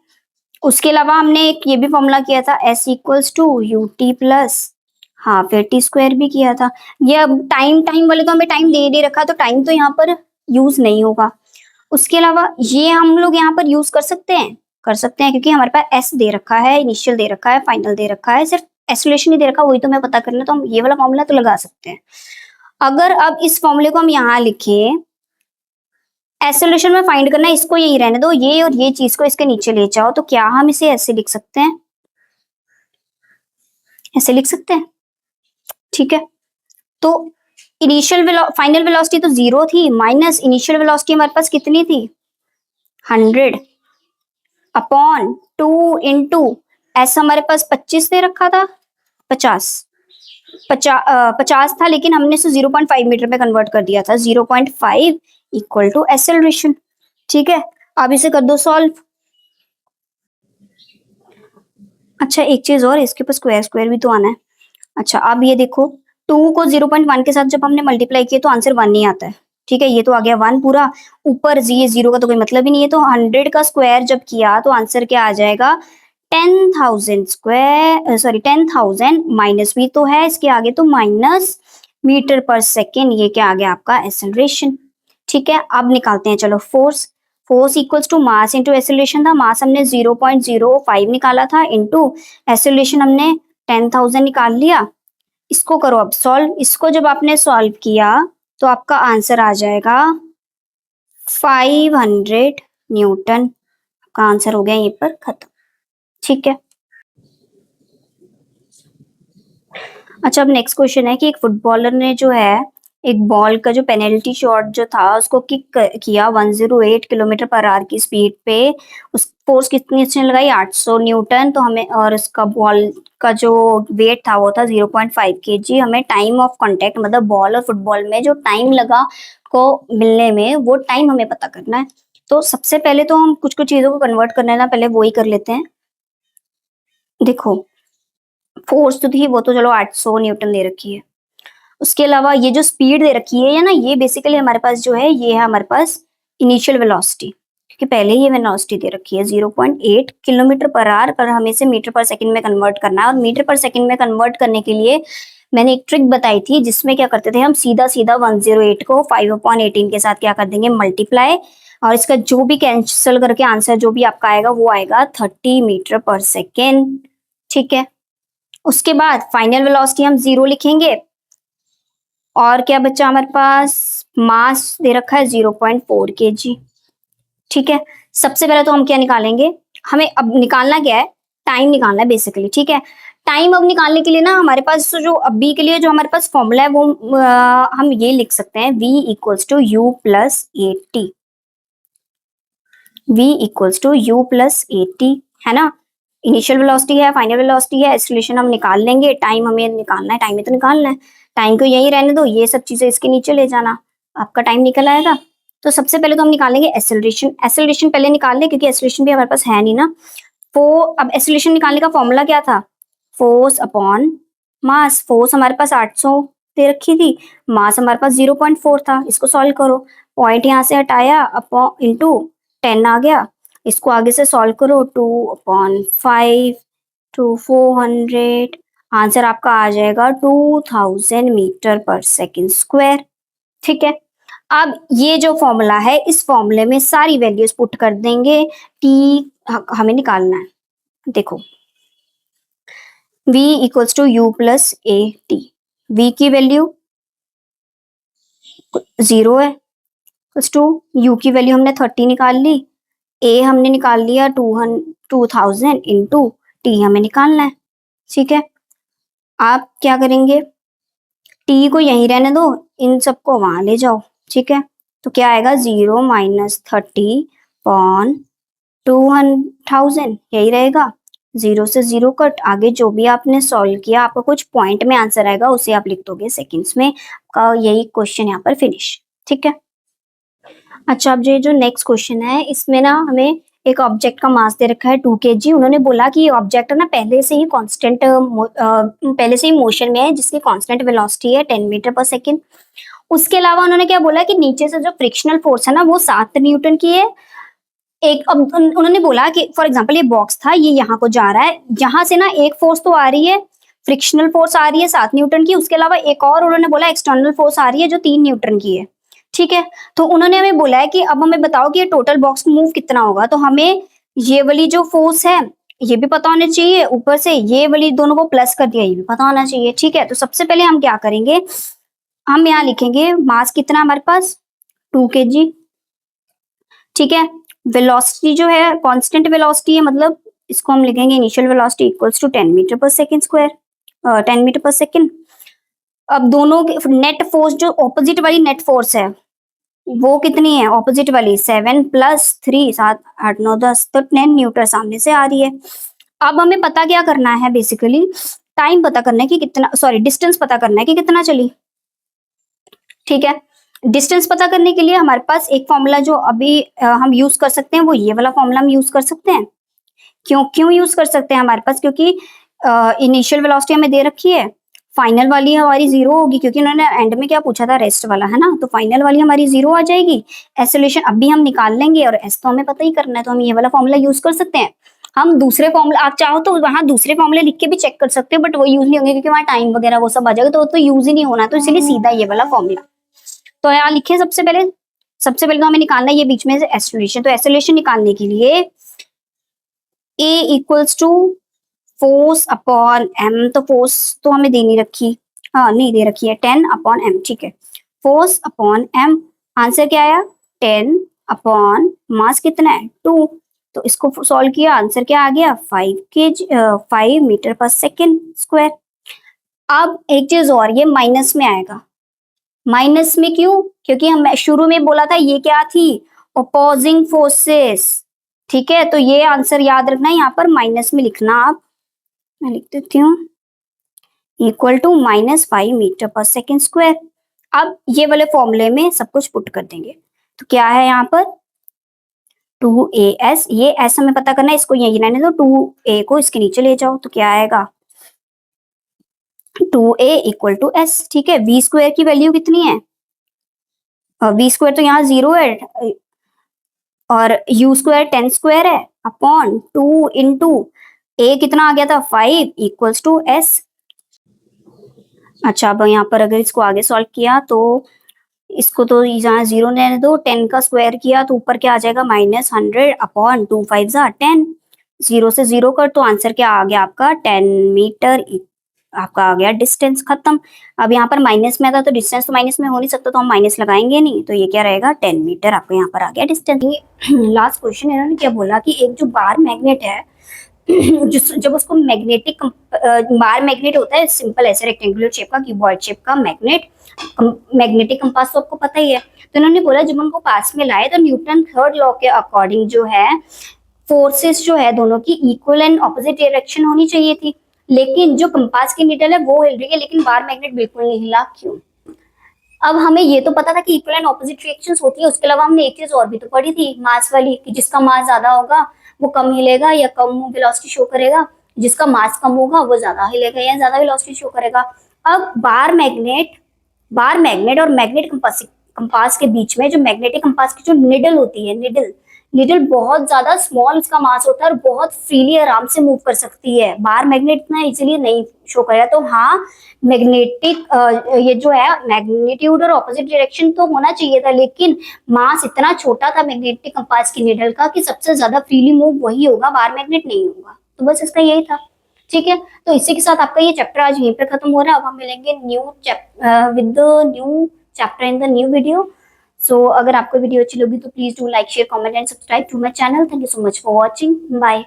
उसके अलावा हमने एक ये भी फॉर्मूला किया था, S=UT plus half AT square भी किया था। ये अब टाइम वाले तो हमें टाइम दे दे रखा, तो टाइम तो यहाँ पर यूज नहीं होगा। उसके अलावा ये हम लोग यहाँ पर यूज कर सकते हैं, क्योंकि हमारे पास एस दे रखा है, इनिशियल दे रखा है, फाइनल दे रखा है, सिर्फ एक्सेलरेशन ही दे रखा, वही तो मैं पता करना, तो हम ये वाला फॉर्मूला तो लगा सकते हैं। अगर अब इस फॉर्मूले को हम यहाँ लिखे, एक्सेलरेशन में फाइंड करना है, इसको यही रहने दो, ये और ये चीज को इसके नीचे ले जाओ, तो क्या हम इसे ऐसे लिख सकते हैं, ऐसे लिख सकते हैं। ठीक है, तो फाइनल वेलोसिटी तो 0 थी, माइनस इनिशियल वेलोसिटी हमारे पास कितनी थी, 100 अपॉन 2 इंटू एस हमारे पास 25 दे रखा था, 50 था, लेकिन हमने इसे 0.5 मीटर में कन्वर्ट कर दिया था, 0.5 इक्वल टू एक्सेलरेशन। ठीक है, अब इसे कर दो सॉल्व। अच्छा एक चीज और, इसके ऊपर स्क्वायर स्क्वायर भी तो आना है। अच्छा अब ये देखो, 2 को 0.1 के साथ जब हमने मल्टीप्लाई किया तो आंसर 1 ही आता है। ठीक है, ये तो आ गया 1 पूरा, ऊपर ये 0 का तो कोई मतलब ही नहीं है, तो 100 का स्क्वायर जब किया तो आंसर क्या आ जाएगा, 10,000 स्क्वायर, सॉरी 10,000 माइनस भी तो है इसके आगे, तो माइनस मीटर पर सेकेंड, ये क्या आ गया आपका एक्सेलरेशन। ठीक है, अब निकालते हैं चलो force. Force equals to mass into acceleration था, मास हमने 0.05 निकाला था, इंटू एक्सेलरेशन हमने 10,000 निकाल लिया। इसको करो अब सॉल्व, इसको जब आपने सॉल्व किया तो आपका आंसर आ जाएगा 500 न्यूटन। का आंसर हो गया यहीं पर खत्म। ठीक है, अच्छा अब नेक्स्ट क्वेश्चन है कि एक फुटबॉलर ने जो है एक बॉल का जो पेनल्टी शॉट जो था उसको किक किया 108 किलोमीटर पर आवर की स्पीड पे, उस फोर्स कितनी उसने लगाई, 800 न्यूटन, तो हमें, और उसका बॉल का जो वेट था वो था 0.5 केजी। हमें टाइम ऑफ कांटेक्ट, मतलब बॉल और फुटबॉल में जो टाइम लगा को मिलने में, वो टाइम हमें पता करना है। तो सबसे पहले तो हम कुछ कुछ चीजों को कन्वर्ट करना है ना, पहले वो ही कर लेते हैं। देखो फोर्स तो थी वो तो चलो 800 न्यूटन दे रखी है, उसके अलावा ये जो स्पीड दे रखी है या ना, ये बेसिकली हमारे पास जो है, ये है हमारे पास इनिशियल वेलोसिटी, क्योंकि पहले ही वेलोसिटी दे रखी है 0.8 किलोमीटर पर आवर, पर हमें इसे मीटर पर सेकंड में कन्वर्ट करना है, और मीटर पर सेकंड में कन्वर्ट करने के लिए मैंने एक ट्रिक बताई थी, जिसमें क्या करते थे हम, सीधा सीधा 108 को 5/18 के साथ क्या कर देंगे, मल्टीप्लाई, और इसका जो भी कैंसिल करके आंसर जो भी आपका आएगा वो आएगा 30 मीटर पर सेकेंड। ठीक है, उसके बाद फाइनल वेलोसिटी हम 0 लिखेंगे, और क्या बच्चा हमारे पास, मास दे रखा है 0.4 kg। ठीक है, सबसे पहले तो हम क्या निकालेंगे, हमें अब निकालना क्या है, टाइम निकालना है बेसिकली। ठीक है, टाइम अब निकालने के लिए ना हमारे पास जो अभी के लिए जो हमारे पास फॉर्मूला है वो हम ये लिख सकते हैं, v equals to u plus a t, v equals to u plus a t, है ना। इनिशियल वेलोसिटी है, फाइनल वेलोसिटी है, एक्सेलरेशन हम निकाल लेंगे, टाइम हमें निकालना है, टाइम ही तो निकालना है, टाइम को यही रहने दो, ये सब चीजें इसके नीचे ले जाना, आपका टाइम निकल आएगा। तो सबसे पहले तो हम निकालेंगे एक्सेलरेशन, एक्सेलरेशन पहले निकाल ले, क्योंकि एक्सेलरेशन भी हमारे पास है नहीं ना। वो अब एक्सेलरेशन निकालने का फॉर्मूला क्या था, फोर्स अपॉन मास। फोर्स हमारे पास 800 दे रखी थी, मास हमारे पास 0.4 था। इसको सॉल्व करो, पॉइंट यहाँ से हटाया, अपॉन इंटू 10 आ गया। इसको आगे से सॉल्व करो, 2/5 टू 400, आंसर आपका आ जाएगा 2000 मीटर पर सेकेंड स्क्वायर। ठीक है, अब ये जो फॉर्मूला है, इस फॉर्मूले में सारी वैल्यूज पुट कर देंगे। टी हमें निकालना है, देखो v equals to u plus a t. v की वैल्यू 0 है, इक्वल्स टू u की वैल्यू हमने 30 निकाल ली, a हमने निकाल लिया 2000 इंटू टी हमें निकालना है। ठीक है, आप क्या करेंगे, टी को यहीं रहने दो, इन सबको वहां ले जाओ। ठीक है, तो क्या आएगा 0 माइनस 30/2000, यही रहेगा। 0 से 0 कट, आगे जो भी आपने सॉल्व किया आपको कुछ पॉइंट में आंसर आएगा, उसे आप लिख दोगे सेकेंड्स में। यही क्वेश्चन यहाँ पर फिनिश। ठीक है, अच्छा अब जो नेक्स्ट क्वेश्चन है, इसमें ना हमें एक ऑब्जेक्ट का मास दे रखा है 2 kg। उन्होंने बोला कि ये ऑब्जेक्ट ना पहले से ही कांस्टेंट पहले से ही मोशन में है, जिसकी कांस्टेंट वेलोसिटी है 10 मीटर पर सेकेंड। उसके अलावा उन्होंने क्या बोला कि नीचे से जो फ्रिक्शनल फोर्स है ना वो 7 न्यूटन की है। एक अब उन्होंने बोला कि फॉर एग्जांपल ये बॉक्स था, ये यहाँ को जा रहा है, यहाँ से ना एक फोर्स तो आ रही है, फ्रिक्शनल फोर्स आ रही है 7 न्यूटन की, उसके अलावा एक और उन्होंने बोला एक्सटर्नल फोर्स आ रही है जो 3 न्यूटन की है। ठीक है, तो उन्होंने हमें बोला है कि अब हमें बताओ कि ये टोटल बॉक्स मूव कितना होगा। तो हमें ये वाली जो फोर्स है ये भी पता होना चाहिए, ऊपर से ये वाली दोनों को प्लस कर दिया ये भी पता होना चाहिए। ठीक है, तो सबसे पहले हम क्या करेंगे, हम यहाँ लिखेंगे मास कितना हमारे पास 2 kg। ठीक है, वेलोसिटी जो है कांस्टेंट वेलोसिटी है, मतलब इसको हम लिखेंगे initial velocity equals to 10 metre per second square, 10 metre per second. अब दोनों के नेट फोर्स, जो ऑपोजिट वाली नेट फोर्स है वो कितनी है, ऑपोजिट वाली 7 प्लस 3 7 8 9 10, तो 10 न्यूटन सामने से आ रही है। अब हमें पता क्या करना है, बेसिकली टाइम पता करना है कि कितना, सॉरी डिस्टेंस पता करना है कि कितना चली। ठीक है, डिस्टेंस पता करने के लिए हमारे पास एक फॉर्मूला जो अभी हम यूज कर सकते हैं, वो ये वाला फॉर्मूला हम यूज कर सकते हैं। क्यों यूज कर सकते हैं हमारे पास, क्योंकि इनिशियल वेलोसिटी हमें दे रखी है, फाइनल वाली हमारी 0 होगी, क्योंकि उन्होंने एंड में क्या पूछा था, रेस्ट वाला है ना, तो फाइनल वाली हमारी 0 आ जाएगी। एसोल्यूशन अब भी हम निकाल लेंगे, और एस तो हमें पता ही करना है, तो हम ये वाला फॉर्मूला यूज कर सकते हैं। हम दूसरे फॉर्मूला, आप चाहो तो वहां दूसरे फॉर्मूले लिख के भी चेक कर सकते हो, बट वो यूज नहीं होंगे क्योंकि वहां टाइम वगैरह वो सब आ जाएगा, तो यूज ही नहीं होना, तो इसलिए सीधा ये वाला फॉर्मूला। तो यहाँ लिखे सबसे पहले तो हमें निकालना है ये बीच में से एसोलेशन। तो एसोलेशन निकालने के लिए A equals to force upon m, तो फोर्स तो हमें दे नहीं रखी, हाँ नहीं दे रखी है, 10/m। ठीक है, फोर्स अपॉन m, आंसर क्या आया 10 अपॉन मास कितना है 2, तो इसको सॉल्व किया, आंसर क्या आ गया 5 मीटर पर सेकेंड स्क्वायर। अब एक चीज और, ये माइनस में आएगा, माइनस में क्यों, क्योंकि हम शुरू में बोला था ये क्या थी, अपोजिंग फोर्सेस। ठीक है, तो ये आंसर याद रखना, यहाँ पर माइनस में लिखना आप, मैं लिख देती हूँ equal to -5 metre per second square. अब ये वाले फॉर्मूले में सब कुछ पुट कर देंगे, तो क्या है यहाँ पर 2as, ये s हमें पता करना है, इसको यही रहने दो, 2a को इसके नीचे ले जाओ, तो क्या आएगा 2a इक्वल टू s। ठीक है, v स्क्वायर की वैल्यू कितनी है, v स्क्वायर तो यहाँ 0 है, और u स्क्वायर 10 स्क्वायर है, अपॉन 2 इंटू a कितना आ गया था 5 इक्वल्स टू s। अच्छा, अब यहाँ पर अगर इसको आगे सॉल्व किया तो इसको तो यहाँ 0 रहने दो, 10 का स्क्वायर किया तो ऊपर क्या आ जाएगा -100 अपॉन 2 5 10, 0 से 0 कर, तो आंसर क्या आ गया आपका 10 मीटर, आपका आ गया डिस्टेंस खत्म। अब यहाँ पर माइनस में था तो डिस्टेंस तो माइनस में हो नहीं सकता, तो हम माइनस लगाएंगे नहीं, तो ये क्या रहेगा 10 मीटर आपको यहाँ पर आ गया डिस्टेंस। लास्ट क्वेश्चन इन्होंने क्या बोला कि एक जो बार मैग्नेट है जब उसको मैग्नेटिक बार मैग्नेट होता है, सिंपल ऐसे रेक्टेंगुलर शेप का, क्यूबॉइड शेप का मैग्नेट, मैग्नेटिक कंपास तो आपको पता ही है। तो इन्होंने बोला जब उनको पास में लाए तो न्यूटन थर्ड लॉ के अकॉर्डिंग जो है फोर्सेस जो है दोनों की इक्वल एंड ऑपोजिट डायरेक्शन होनी चाहिए थी, लेकिन जो कंपास की नीडल है वो हिल रही है, लेकिन बार मैग्नेट बिल्कुल नहीं हिला, क्यों। अब हमें ये तो पता था कि इक्वल एंड ऑपोजिट रिएक्शंस होती है, उसके अलावा हमने एक चीज और भी तो पढ़ी थी मास वाली, कि जिसका मास ज्यादा होगा वो कम हिलेगा या कम वेलोसिटी शो करेगा, जिसका मास कम होगा वो ज्यादा हिलेगा या ज्यादा वेलोसिटी शो करेगा। अब बार मैग्नेट और मैग्नेट कंपास के बीच में जो मैग्नेटिक कंपास की जो निडल होती है, निडल निडल बहुत ज्यादा स्मॉल उसका मास होता है और बहुत फ्रीली आराम से मूव कर सकती है। बार मैग्नेट इतना इजीली नहीं शो करेगा। तो हाँ, मैग्नेटिक ये जो है मैग्नीट्यूड और ऑपोजिट डायरेक्शन तो होना चाहिए था, लेकिन मास इतना छोटा था मैग्नेटिक कंपास की निडल का कि सबसे ज्यादा फ्रीली मूव वही होगा, बार मैग्नेट नहीं होगा। तो बस इसका यही था। ठीक है, तो इसी के साथ आपका ये चैप्टर आज यहीं पर खत्म हो रहा है। अब हम मिलेंगे with the new chapter in the new video. So अगर आपको वीडियो अच्छी लगी तो please do like, share, comment and subscribe to my channel. Thank you so much for watching. Bye.